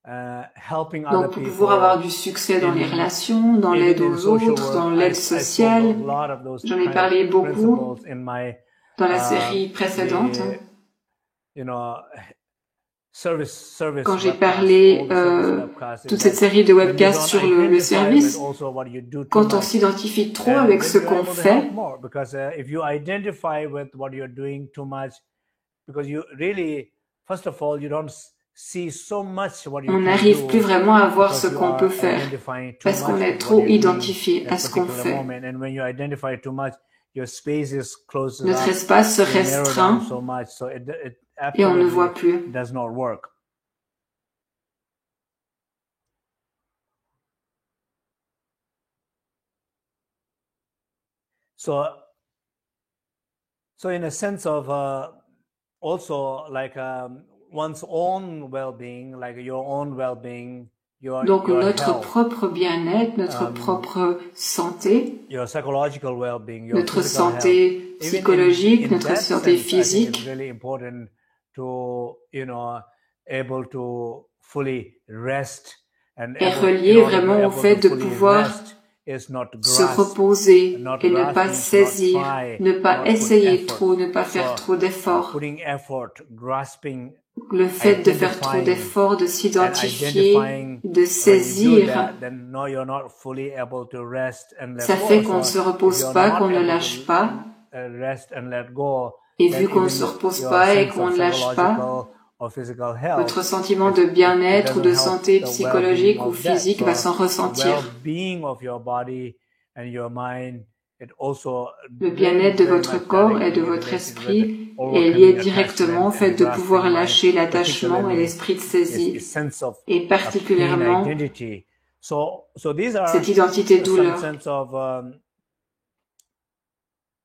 Speaker 2: Donc, pour pouvoir avoir du succès dans les relations, dans l'aide aux autres, dans l'aide sociale, j'en ai parlé beaucoup dans la série précédente. Quand j'ai parlé toute cette série de webcasts sur le service, quand on s'identifie trop avec ce qu'on fait,
Speaker 1: because you really, first of all, you don't see so much what you
Speaker 2: on
Speaker 1: can
Speaker 2: n'arrive
Speaker 1: do
Speaker 2: plus vraiment à voir ce
Speaker 1: because you
Speaker 2: qu'on peut
Speaker 1: are
Speaker 2: faire
Speaker 1: identifying too
Speaker 2: parce qu'on
Speaker 1: much
Speaker 2: est
Speaker 1: with
Speaker 2: trop
Speaker 1: what you're doing
Speaker 2: identifié
Speaker 1: at
Speaker 2: à
Speaker 1: a
Speaker 2: ce qu'on
Speaker 1: particular
Speaker 2: fait.
Speaker 1: moment. And when you identify too much, your space is closed
Speaker 2: Notre
Speaker 1: up,
Speaker 2: espace se
Speaker 1: you narrow down
Speaker 2: restreint
Speaker 1: so much, so it
Speaker 2: et on ne voit
Speaker 1: absolutely
Speaker 2: plus.
Speaker 1: does not work. So in a sense of also like one's own well-being, like your own well-being,
Speaker 2: Donc
Speaker 1: your
Speaker 2: notre
Speaker 1: health,
Speaker 2: propre bien-être, notre propre santé,
Speaker 1: your psychological well-being, your
Speaker 2: notre
Speaker 1: physical
Speaker 2: santé
Speaker 1: health.
Speaker 2: psychologique,
Speaker 1: Even in
Speaker 2: notre
Speaker 1: that
Speaker 2: santé
Speaker 1: sense, I think it's
Speaker 2: physique
Speaker 1: really important to, able to fully rest and
Speaker 2: est
Speaker 1: able,
Speaker 2: relié
Speaker 1: in order to
Speaker 2: vraiment au
Speaker 1: able
Speaker 2: fait
Speaker 1: to
Speaker 2: de
Speaker 1: fully
Speaker 2: pouvoir
Speaker 1: rest is not to
Speaker 2: se
Speaker 1: grasp.
Speaker 2: reposer
Speaker 1: Not
Speaker 2: et ne
Speaker 1: grasp
Speaker 2: pas
Speaker 1: means not
Speaker 2: saisir,
Speaker 1: try,
Speaker 2: ne pas
Speaker 1: not put
Speaker 2: essayer
Speaker 1: effort.
Speaker 2: trop, ne pas faire
Speaker 1: So,
Speaker 2: trop d'efforts.
Speaker 1: putting effort, grasping,
Speaker 2: Le fait de faire trop
Speaker 1: identifying,
Speaker 2: d'efforts, de
Speaker 1: and
Speaker 2: s'identifier,
Speaker 1: identifying,
Speaker 2: de
Speaker 1: when you do
Speaker 2: saisir,
Speaker 1: that, then no, you're not fully able to rest and let
Speaker 2: ça
Speaker 1: go.
Speaker 2: fait qu'on ne
Speaker 1: So
Speaker 2: se
Speaker 1: if
Speaker 2: repose
Speaker 1: you're
Speaker 2: pas,
Speaker 1: not
Speaker 2: qu'on ne
Speaker 1: able
Speaker 2: lâche
Speaker 1: to
Speaker 2: pas.
Speaker 1: rest and let go,
Speaker 2: Et
Speaker 1: then
Speaker 2: vu qu'on ne
Speaker 1: even
Speaker 2: se repose
Speaker 1: your
Speaker 2: pas et
Speaker 1: sense
Speaker 2: qu'on
Speaker 1: of
Speaker 2: ne lâche pas,
Speaker 1: psychological or physical health,
Speaker 2: votre sentiment
Speaker 1: it
Speaker 2: de bien-être ou
Speaker 1: doesn't
Speaker 2: de
Speaker 1: help
Speaker 2: santé
Speaker 1: the well-being
Speaker 2: psychologique ou
Speaker 1: of that.
Speaker 2: physique
Speaker 1: So
Speaker 2: va s'en
Speaker 1: the
Speaker 2: ressentir.
Speaker 1: well-being of your body and your mind, it also
Speaker 2: Le
Speaker 1: very,
Speaker 2: bien-être de
Speaker 1: very
Speaker 2: votre
Speaker 1: much
Speaker 2: corps et de
Speaker 1: directly
Speaker 2: votre
Speaker 1: related with
Speaker 2: esprit est
Speaker 1: overcoming
Speaker 2: lié directement au
Speaker 1: attachment
Speaker 2: fait
Speaker 1: and
Speaker 2: de pouvoir
Speaker 1: grasping mind,
Speaker 2: lâcher l'attachement et
Speaker 1: particularly
Speaker 2: l'esprit de
Speaker 1: is
Speaker 2: saisie,
Speaker 1: sense of
Speaker 2: et
Speaker 1: pain
Speaker 2: particulièrement
Speaker 1: identity. So these are
Speaker 2: cette identité
Speaker 1: some
Speaker 2: douleur.
Speaker 1: sense of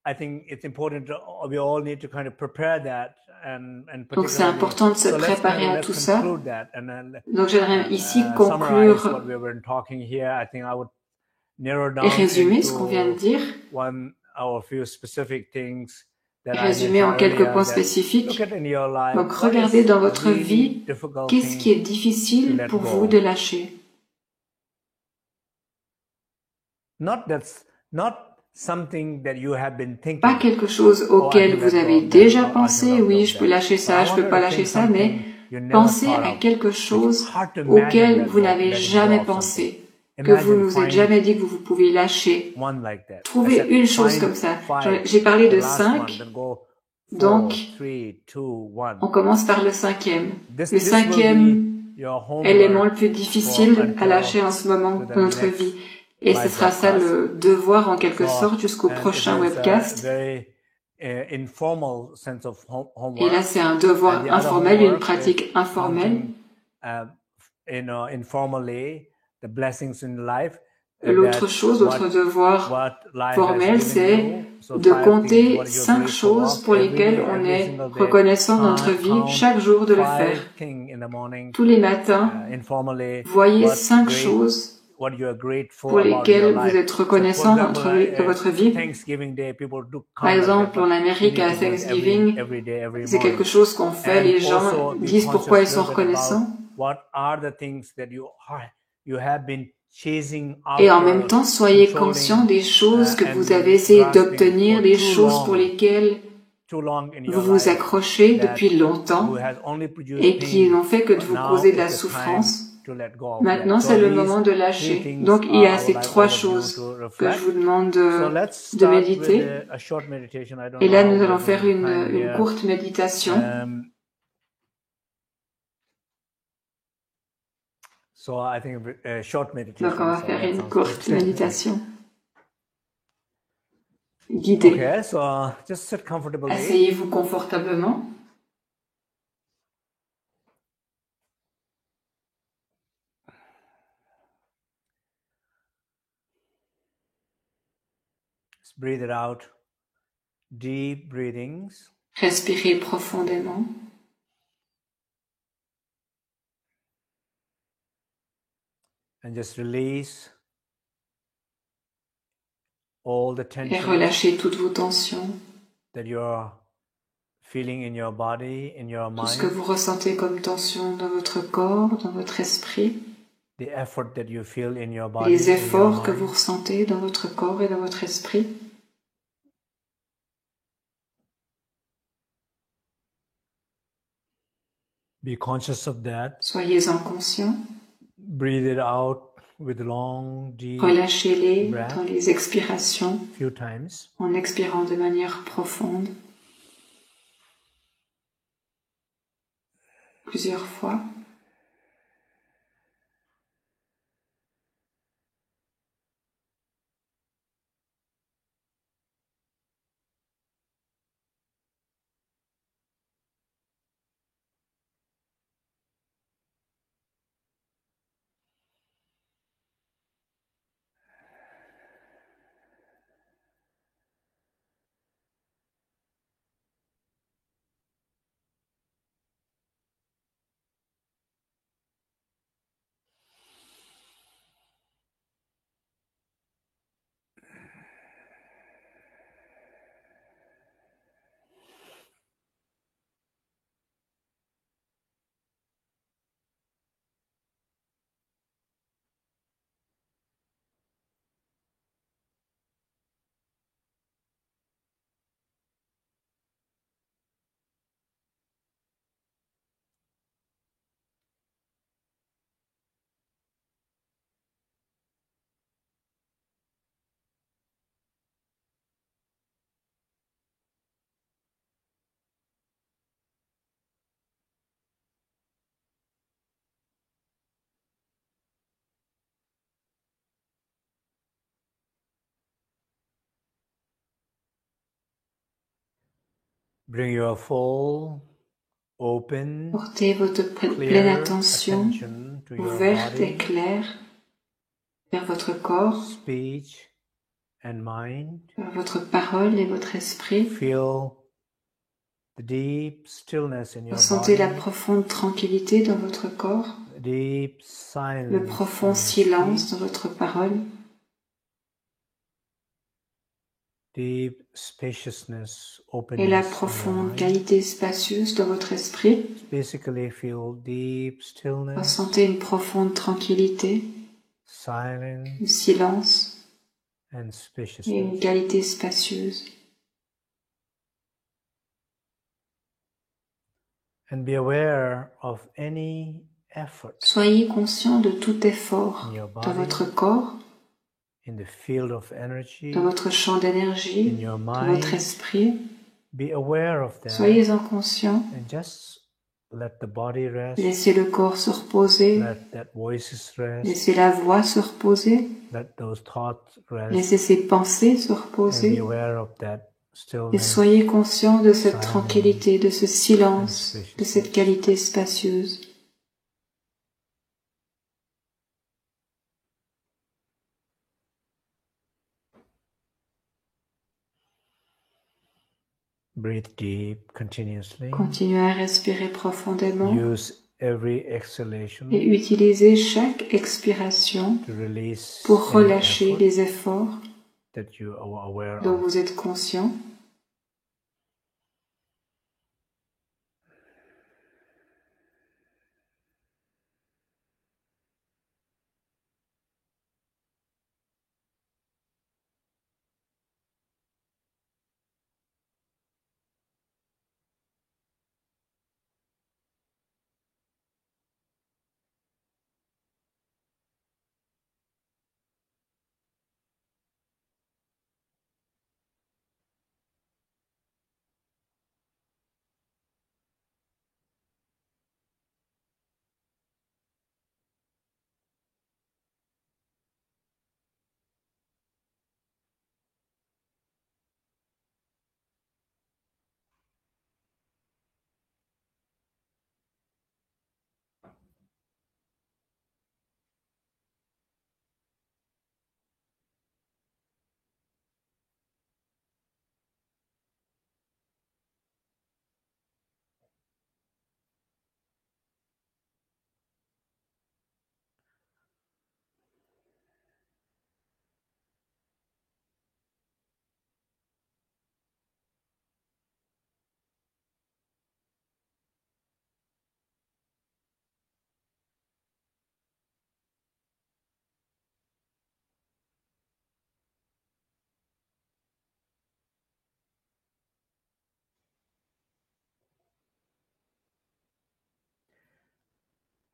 Speaker 1: I think it's important to, we all need to kind of prepare that and
Speaker 2: Donc c'est
Speaker 1: particularly,
Speaker 2: important de se
Speaker 1: so
Speaker 2: préparer à tout ça.
Speaker 1: conclude that and
Speaker 2: Donc j'aimerais ici
Speaker 1: summarize
Speaker 2: conclure
Speaker 1: what we were talking here. I think I would narrow
Speaker 2: et
Speaker 1: down
Speaker 2: résumer ce qu'on vient de
Speaker 1: into
Speaker 2: dire,
Speaker 1: one or a few specific things that I
Speaker 2: résumer en
Speaker 1: mentioned
Speaker 2: quelques
Speaker 1: earlier,
Speaker 2: points
Speaker 1: that
Speaker 2: spécifiques.
Speaker 1: look at in your life,
Speaker 2: Donc
Speaker 1: what
Speaker 2: regardez
Speaker 1: is
Speaker 2: dans votre
Speaker 1: really
Speaker 2: vie,
Speaker 1: difficult
Speaker 2: qu'est-ce qui
Speaker 1: thing
Speaker 2: est
Speaker 1: to
Speaker 2: difficile
Speaker 1: let
Speaker 2: pour
Speaker 1: go.
Speaker 2: vous de lâcher.
Speaker 1: Not something that you have been thinking.
Speaker 2: Pas quelque chose
Speaker 1: Oh, I
Speaker 2: auquel
Speaker 1: can
Speaker 2: vous
Speaker 1: let go
Speaker 2: avez
Speaker 1: of that.
Speaker 2: déjà
Speaker 1: Oh, I can
Speaker 2: pensé,
Speaker 1: let go
Speaker 2: oui,
Speaker 1: of
Speaker 2: je peux
Speaker 1: that.
Speaker 2: lâcher
Speaker 1: But
Speaker 2: ça,
Speaker 1: I
Speaker 2: je
Speaker 1: want
Speaker 2: peux
Speaker 1: you
Speaker 2: pas
Speaker 1: to
Speaker 2: lâcher
Speaker 1: think
Speaker 2: ça, mais
Speaker 1: something you never
Speaker 2: pensez
Speaker 1: thought
Speaker 2: à
Speaker 1: of.
Speaker 2: quelque
Speaker 1: It's
Speaker 2: chose
Speaker 1: hard to imagine
Speaker 2: auquel vous
Speaker 1: letting
Speaker 2: n'avez
Speaker 1: go
Speaker 2: jamais
Speaker 1: of something.
Speaker 2: pensé, que vous
Speaker 1: Imagine
Speaker 2: ne vous êtes
Speaker 1: find
Speaker 2: jamais dit que vous pouvez lâcher.
Speaker 1: one like that. I
Speaker 2: Trouvez
Speaker 1: said
Speaker 2: une chose
Speaker 1: find
Speaker 2: comme ça.
Speaker 1: five,
Speaker 2: J'ai parlé
Speaker 1: the
Speaker 2: de
Speaker 1: last one,
Speaker 2: 5,
Speaker 1: then go 4,
Speaker 2: donc
Speaker 1: 3, 2, 1.
Speaker 2: on commence par le 5e.
Speaker 1: This
Speaker 2: Le
Speaker 1: will
Speaker 2: 5e
Speaker 1: be your
Speaker 2: élément
Speaker 1: homework
Speaker 2: le plus difficile
Speaker 1: for
Speaker 2: à lâcher en
Speaker 1: until
Speaker 2: ce moment
Speaker 1: to the
Speaker 2: de notre
Speaker 1: next
Speaker 2: vie. Et ce
Speaker 1: live
Speaker 2: sera ça
Speaker 1: broadcast.
Speaker 2: le devoir en quelque
Speaker 1: So,
Speaker 2: sorte jusqu'au
Speaker 1: and it
Speaker 2: prochain
Speaker 1: is a
Speaker 2: webcast.
Speaker 1: very informal sense of
Speaker 2: Et
Speaker 1: homework.
Speaker 2: là, c'est un
Speaker 1: And
Speaker 2: devoir
Speaker 1: the other
Speaker 2: informel, une
Speaker 1: homework
Speaker 2: pratique
Speaker 1: is
Speaker 2: informelle.
Speaker 1: counting, informally, the blessings in life.
Speaker 2: L'autre chose, l'autre devoir formel, c'est de compter 5 choses pour lesquelles on est reconnaissant dans notre vie, chaque jour de le faire. Tous les matins, voyez 5 choses pour lesquelles vous êtes reconnaissant dans votre vie. Par exemple, en Amérique, à Thanksgiving, c'est quelque chose qu'on fait, les gens disent pourquoi ils sont reconnaissants. Et en même temps, soyez conscient des choses que vous avez essayé d'obtenir, des choses pour lesquelles vous vous accrochez depuis longtemps et qui n'ont fait que de vous causer de la souffrance. Maintenant, c'est le moment de lâcher. Donc, il y a ces 3 choses que je vous demande de méditer. Et là, nous allons faire une courte méditation. Donc, on va faire une courte méditation guidée. Asseyez-vous confortablement.
Speaker 1: Breathe it out. Deep breathings.
Speaker 2: Respirez profondément.
Speaker 1: And just release all the tension.
Speaker 2: Et relâchez toutes vos tensions.
Speaker 1: That you're feeling in your body, in your mind.
Speaker 2: Tout ce que vous ressentez comme tension dans votre corps, dans votre esprit.
Speaker 1: The effort that you feel in your body,
Speaker 2: les efforts que vous ressentez dans votre corps et dans votre esprit.
Speaker 1: Be conscious of that.
Speaker 2: Soyez-en conscient.
Speaker 1: Breathe it out with long, deep
Speaker 2: Relâchez-les
Speaker 1: breath,
Speaker 2: dans les expirations,
Speaker 1: few times.
Speaker 2: en expirant de manière profonde. plusieurs fois.
Speaker 1: Bring your full, open,
Speaker 2: Portez votre pleine
Speaker 1: clear
Speaker 2: attention
Speaker 1: attention to your
Speaker 2: ouverte et
Speaker 1: body,
Speaker 2: claire vers votre corps,
Speaker 1: speech, and mind.
Speaker 2: vers votre parole et votre esprit.
Speaker 1: Feel the deep stillness in your
Speaker 2: Ressentez la
Speaker 1: body,
Speaker 2: profonde tranquillité dans votre corps,
Speaker 1: the deep
Speaker 2: le
Speaker 1: silence
Speaker 2: profond
Speaker 1: in your
Speaker 2: silence
Speaker 1: speech,
Speaker 2: dans votre parole,
Speaker 1: deep spaciousness,
Speaker 2: et la
Speaker 1: openness in your
Speaker 2: profonde
Speaker 1: mind.
Speaker 2: qualité spacieuse dans votre esprit.
Speaker 1: Basically feel deep stillness,
Speaker 2: Ressentez une profonde tranquillité,
Speaker 1: silence,
Speaker 2: un silence
Speaker 1: and
Speaker 2: et une
Speaker 1: spaciousness.
Speaker 2: qualité spacieuse.
Speaker 1: And be aware of any effort
Speaker 2: Soyez conscient de tout effort
Speaker 1: in your
Speaker 2: dans
Speaker 1: body,
Speaker 2: votre corps,
Speaker 1: in the field of energy,
Speaker 2: dans votre champ d'énergie,
Speaker 1: in your
Speaker 2: dans votre
Speaker 1: mind.
Speaker 2: esprit.
Speaker 1: Be aware of that
Speaker 2: Soyez-en conscient.
Speaker 1: and just let the body rest,
Speaker 2: Laissez le corps se reposer.
Speaker 1: let that voices rest,
Speaker 2: Laissez la voix se reposer.
Speaker 1: let those thoughts rest,
Speaker 2: Laissez ses pensées se
Speaker 1: and be
Speaker 2: reposer.
Speaker 1: aware of that
Speaker 2: Et
Speaker 1: stillness,
Speaker 2: soyez conscient de cette
Speaker 1: silence,
Speaker 2: tranquillité, de ce
Speaker 1: and
Speaker 2: silence, de cette
Speaker 1: spaciousness.
Speaker 2: qualité spacieuse.
Speaker 1: Breathe deep, continuously.
Speaker 2: Continuez à respirer profondément
Speaker 1: Use every exhalation
Speaker 2: et utilisez chaque expiration
Speaker 1: to release
Speaker 2: pour
Speaker 1: any
Speaker 2: relâcher
Speaker 1: effort
Speaker 2: les efforts
Speaker 1: that you are aware
Speaker 2: dont
Speaker 1: of.
Speaker 2: vous êtes conscient.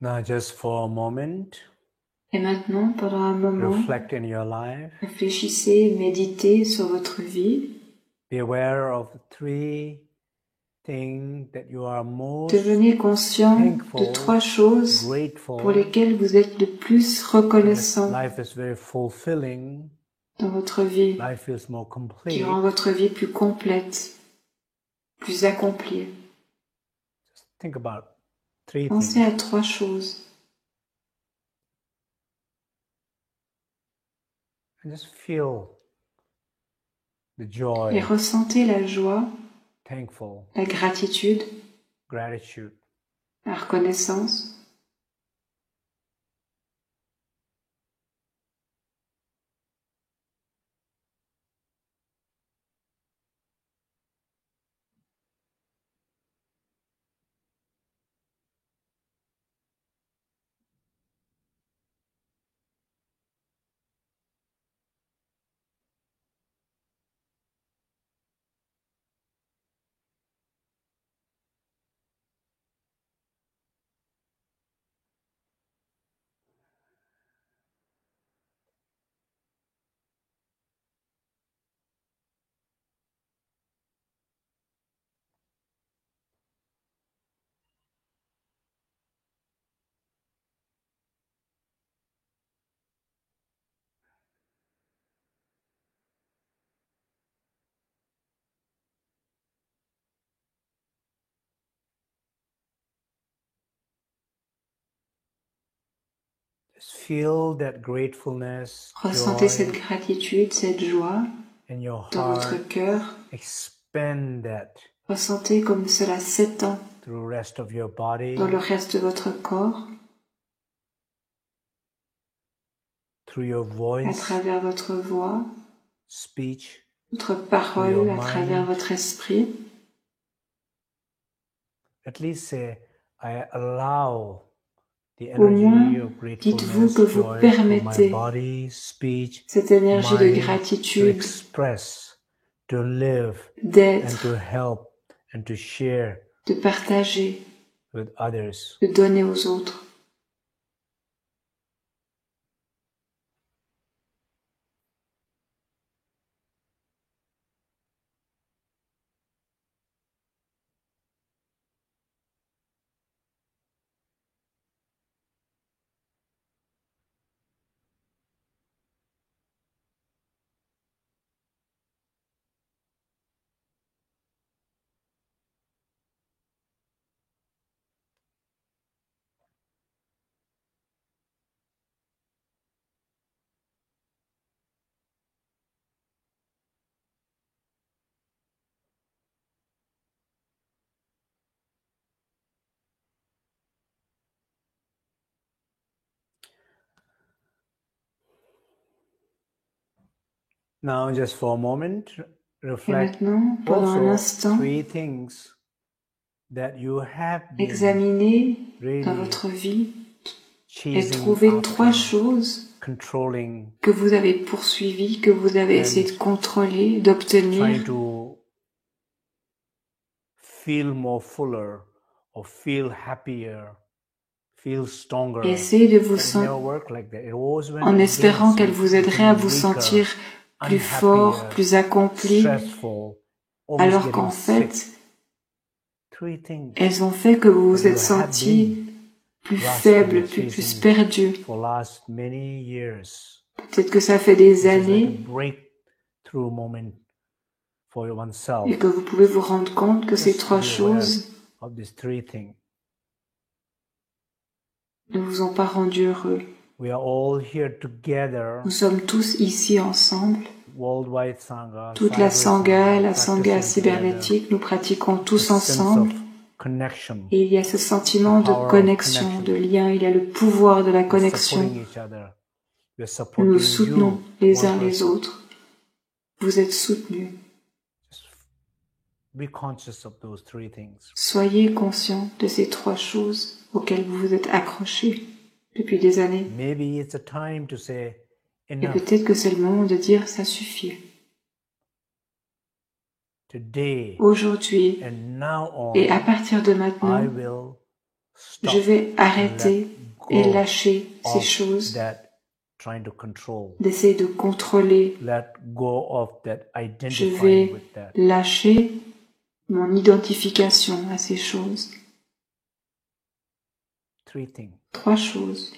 Speaker 1: Now just for a moment,
Speaker 2: Et maintenant, pendant un moment,
Speaker 1: reflect in your life.
Speaker 2: réfléchissez, méditez sur votre vie.
Speaker 1: Be aware of the three
Speaker 2: Devenez conscient de 3 choses pour lesquelles vous êtes le plus reconnaissant dans votre vie, qui rend votre vie plus complète, plus accomplie. Pensez à 3 choses. Et ressentez la joie, la gratitude, la reconnaissance. Ressentez cette gratitude, cette joie dans votre cœur. Ressentez comme cela s'étend dans le reste de votre corps, à travers votre voix, votre parole, à travers votre esprit. Au moins, dites-vous que vous permettez cette énergie de gratitude d'être, de partager, de donner aux autres.
Speaker 1: Now, just for a moment,
Speaker 2: Et
Speaker 1: reflect
Speaker 2: maintenant, pendant un
Speaker 1: also
Speaker 2: instant,
Speaker 1: 3 things that you have been
Speaker 2: examinez dans
Speaker 1: really
Speaker 2: votre vie et
Speaker 1: chasing
Speaker 2: trouvez 3
Speaker 1: after,
Speaker 2: choses
Speaker 1: controlling,
Speaker 2: que vous avez poursuivies, que vous avez essayé de contrôler, d'obtenir,
Speaker 1: trying to feel more fuller or feel happier, feel stronger.
Speaker 2: et essayez de vous
Speaker 1: But it
Speaker 2: sentir,
Speaker 1: never worked like that. It always went
Speaker 2: en espérant
Speaker 1: against
Speaker 2: qu'elles
Speaker 1: you,
Speaker 2: vous aideraient à vous
Speaker 1: becoming weaker,
Speaker 2: sentir plus fort,
Speaker 1: unhappier,
Speaker 2: plus accompli,
Speaker 1: stressful, always
Speaker 2: alors qu'en
Speaker 1: getting
Speaker 2: fait,
Speaker 1: sick. 3 things
Speaker 2: elles ont fait que vous vous
Speaker 1: that
Speaker 2: êtes
Speaker 1: you have
Speaker 2: senti
Speaker 1: been
Speaker 2: plus
Speaker 1: grasping
Speaker 2: faible,
Speaker 1: and
Speaker 2: plus
Speaker 1: chasing
Speaker 2: perdu.
Speaker 1: for last many years.
Speaker 2: Peut-être que ça fait des
Speaker 1: This is like a
Speaker 2: années
Speaker 1: breakthrough moment for oneself.
Speaker 2: et que vous pouvez vous rendre compte que ces
Speaker 1: Just
Speaker 2: 3
Speaker 1: be aware
Speaker 2: choses
Speaker 1: of these 3 things.
Speaker 2: ne vous ont pas rendu heureux.
Speaker 1: We are all here together,
Speaker 2: Nous sommes tous ici ensemble,
Speaker 1: worldwide Sangha,
Speaker 2: toute la
Speaker 1: Cyber
Speaker 2: Sangha,
Speaker 1: Sangha,
Speaker 2: la Sangha
Speaker 1: practicing together,
Speaker 2: cybernétique, nous pratiquons tous
Speaker 1: this sense
Speaker 2: ensemble.
Speaker 1: of connection,
Speaker 2: Et il y a ce sentiment
Speaker 1: the
Speaker 2: de
Speaker 1: power of
Speaker 2: connexion,
Speaker 1: connection.
Speaker 2: de lien, il y a le pouvoir de la
Speaker 1: We're
Speaker 2: connexion.
Speaker 1: supporting each other. We're
Speaker 2: Nous
Speaker 1: supporting
Speaker 2: nous soutenons
Speaker 1: you,
Speaker 2: les
Speaker 1: one
Speaker 2: uns les
Speaker 1: person.
Speaker 2: autres. Vous êtes soutenus.
Speaker 1: Just be conscious of those 3 things.
Speaker 2: Soyez conscients de ces 3 choses auxquelles vous vous êtes accrochés depuis des années.
Speaker 1: Maybe it's a time to say
Speaker 2: Et
Speaker 1: enough.
Speaker 2: peut-être que c'est le moment de dire ça suffit.
Speaker 1: Today
Speaker 2: Aujourd'hui
Speaker 1: and now on,
Speaker 2: et à partir de
Speaker 1: I
Speaker 2: maintenant,
Speaker 1: will stop
Speaker 2: je vais
Speaker 1: and
Speaker 2: arrêter
Speaker 1: let
Speaker 2: et
Speaker 1: go
Speaker 2: lâcher ces
Speaker 1: of
Speaker 2: choses,
Speaker 1: that trying to control.
Speaker 2: d'essayer de contrôler.
Speaker 1: Let go of that
Speaker 2: Je
Speaker 1: identifying
Speaker 2: vais
Speaker 1: with that.
Speaker 2: lâcher mon identification à ces choses. 3 choses.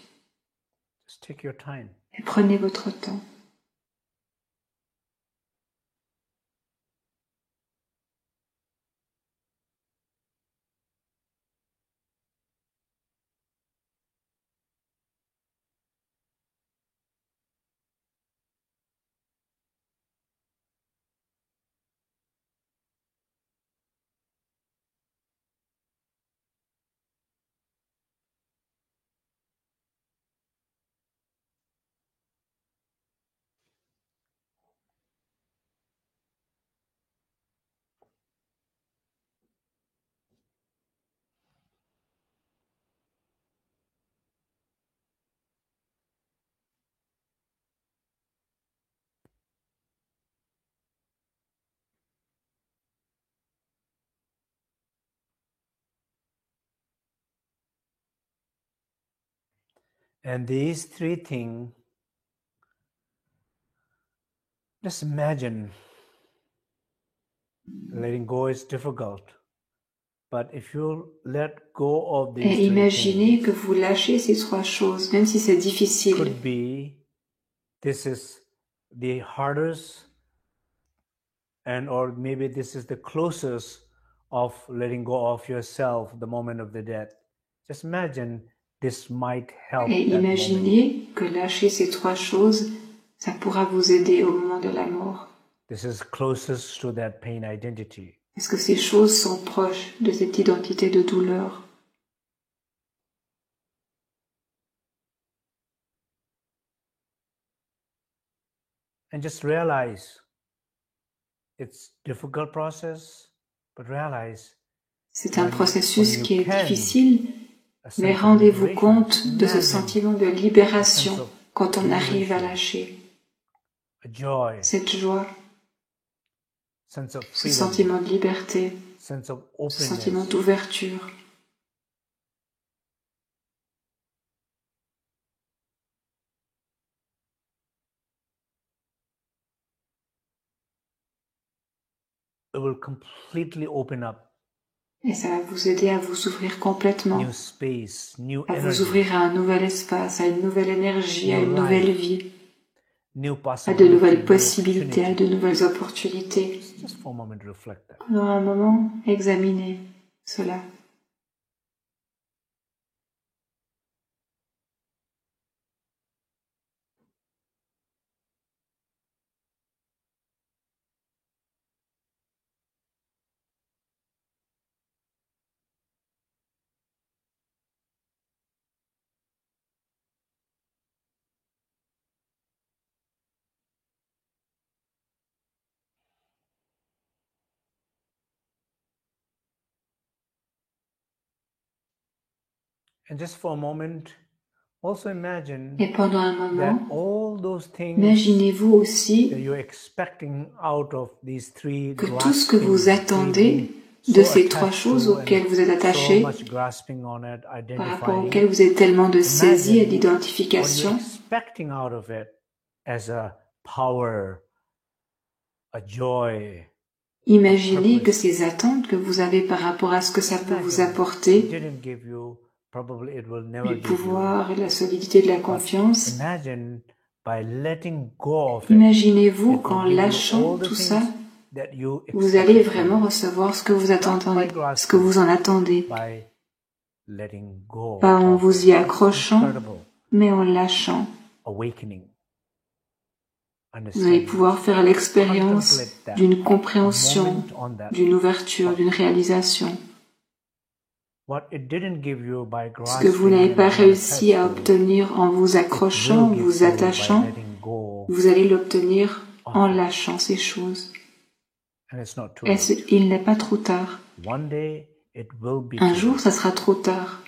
Speaker 1: Just take your time.
Speaker 2: Et prenez votre temps.
Speaker 1: And these 3 things, just imagine letting go is difficult. But if you let go of these
Speaker 2: Et imaginez
Speaker 1: 3 things,
Speaker 2: que vous lâchez ces 3 choses, même si c'est difficile.
Speaker 1: Could be this is the hardest, and or maybe this is the closest of letting go of yourself the moment of the death. Just imagine this might help.
Speaker 2: Et imaginez que lâcher ces 3 choses, ça pourra vous aider au moment de la mort.
Speaker 1: This is closest to that pain identity.
Speaker 2: Est-ce que ces choses sont proches de cette identité de douleur?
Speaker 1: And just realize it's difficult process, but realize
Speaker 2: c'est un processus qui est difficile, mais rendez-vous compte de ce sentiment de libération quand on arrive à lâcher. Cette joie, ce sentiment de liberté, ce sentiment d'ouverture.
Speaker 1: It will completely open up.
Speaker 2: Et ça va vous aider à vous ouvrir complètement, à vous ouvrir à un nouvel espace, à une nouvelle énergie, à une nouvelle vie, à de nouvelles possibilités, à de nouvelles opportunités. Pendant un moment, examinez cela.
Speaker 1: And just for a moment, also imagine
Speaker 2: et pendant un moment, imaginez-vous aussi que tout ce que vous attendez de ces 3 choses auxquelles vous êtes attaché, par rapport auxquelles vous avez tellement de saisie et d'identification, imaginez que ces attentes que vous avez par rapport à ce que ça peut vous apporter, le pouvoir et la solidité de la confiance, imaginez-vous qu'en lâchant tout ça, vous allez vraiment recevoir ce que vous attendez, ce que vous en attendez. Pas en vous y accrochant, mais en lâchant. Vous allez pouvoir faire l'expérience d'une compréhension, d'une ouverture, d'une réalisation. Ce que vous n'avez pas réussi à obtenir en vous accrochant, vous attachant, vous allez l'obtenir en lâchant ces choses. Et il n'est pas trop tard. Un jour, ça sera trop tard.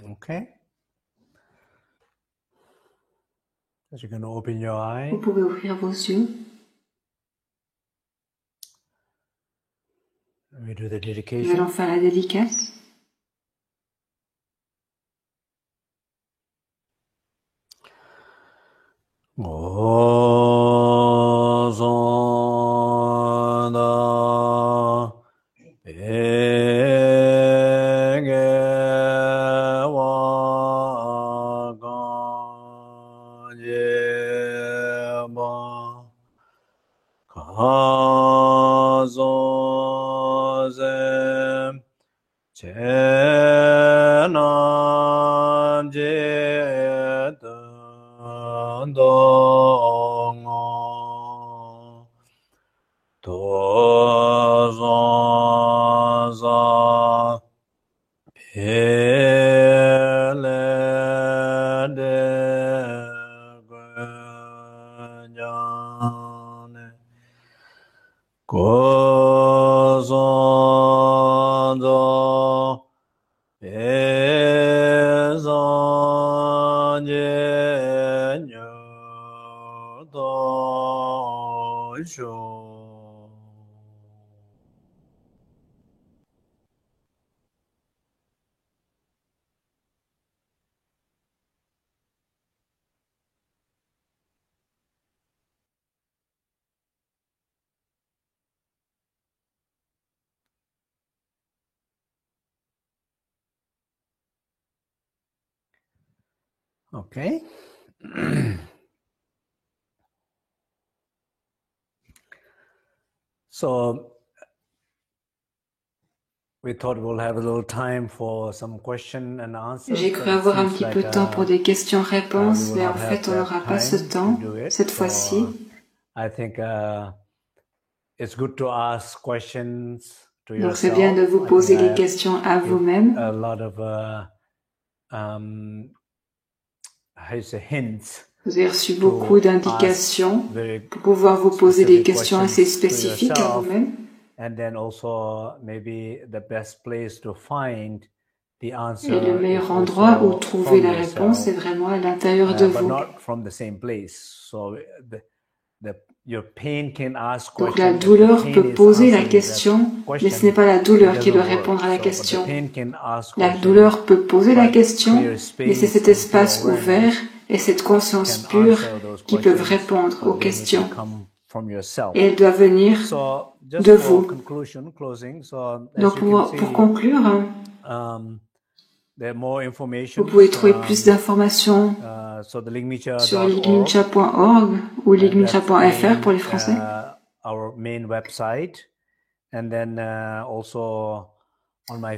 Speaker 1: Okay. So you're going to open your eye.
Speaker 2: Vous pouvez ouvrir vos yeux.
Speaker 1: We do the
Speaker 2: Nous
Speaker 1: dedication.
Speaker 2: allons faire la dédicace.
Speaker 1: Okay. So we thought we'll have a little time for some question and answers.
Speaker 2: J'ai cru avoir un petit peu de temps pour des questions-réponses, mais en fait, on n'aura pas ce temps cette fois-ci.
Speaker 1: I think it's good to ask questions to
Speaker 2: Donc c'est bien de vous poser des questions à vous-même.
Speaker 1: A lot of hints.
Speaker 2: Vous avez reçu beaucoup d'indications pour pouvoir vous poser des questions assez spécifiques à vous-même.
Speaker 1: And then also maybe the best place to find the answer.
Speaker 2: Et le meilleur endroit où trouver la réponse est vraiment à l'intérieur de vous.
Speaker 1: But not from the same place. So your pain can ask
Speaker 2: Donc la douleur peut poser la question, mais ce n'est pas la douleur qui doit répondre à la question. La douleur peut poser la question, mais c'est cet espace ouvert et cette conscience pure qui peuvent répondre aux questions. Et elle doit venir de vous. Donc pour conclure, vous pouvez trouver plus d'informations sur ligmincha.org ou ligmincha.fr pour les Français.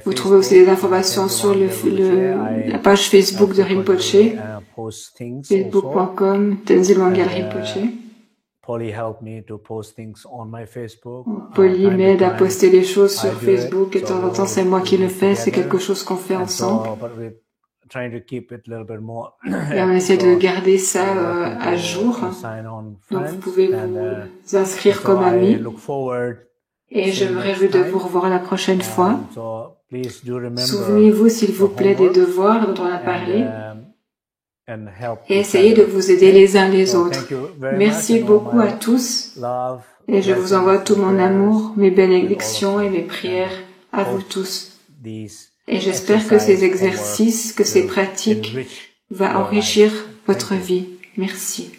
Speaker 2: Vous trouvez aussi des informations sur la page Facebook de Rinpoche, facebook.com Tenzin Wangyal Rinpoche. Polly m'aide à poster des choses sur Facebook et de temps en temps c'est moi qui le fais, c'est quelque chose qu'on fait ensemble. Et on essaie de garder ça à jour. Donc vous pouvez vous inscrire comme ami. Et je me réjouis de vous revoir la prochaine fois. Souvenez-vous s'il vous plaît des devoirs dont on a parlé. Et essayez de vous aider les uns les autres. Merci beaucoup à tous et je vous envoie tout mon amour, mes bénédictions et mes prières à vous tous. Et j'espère que ces exercices, que ces pratiques vont enrichir votre vie. Merci.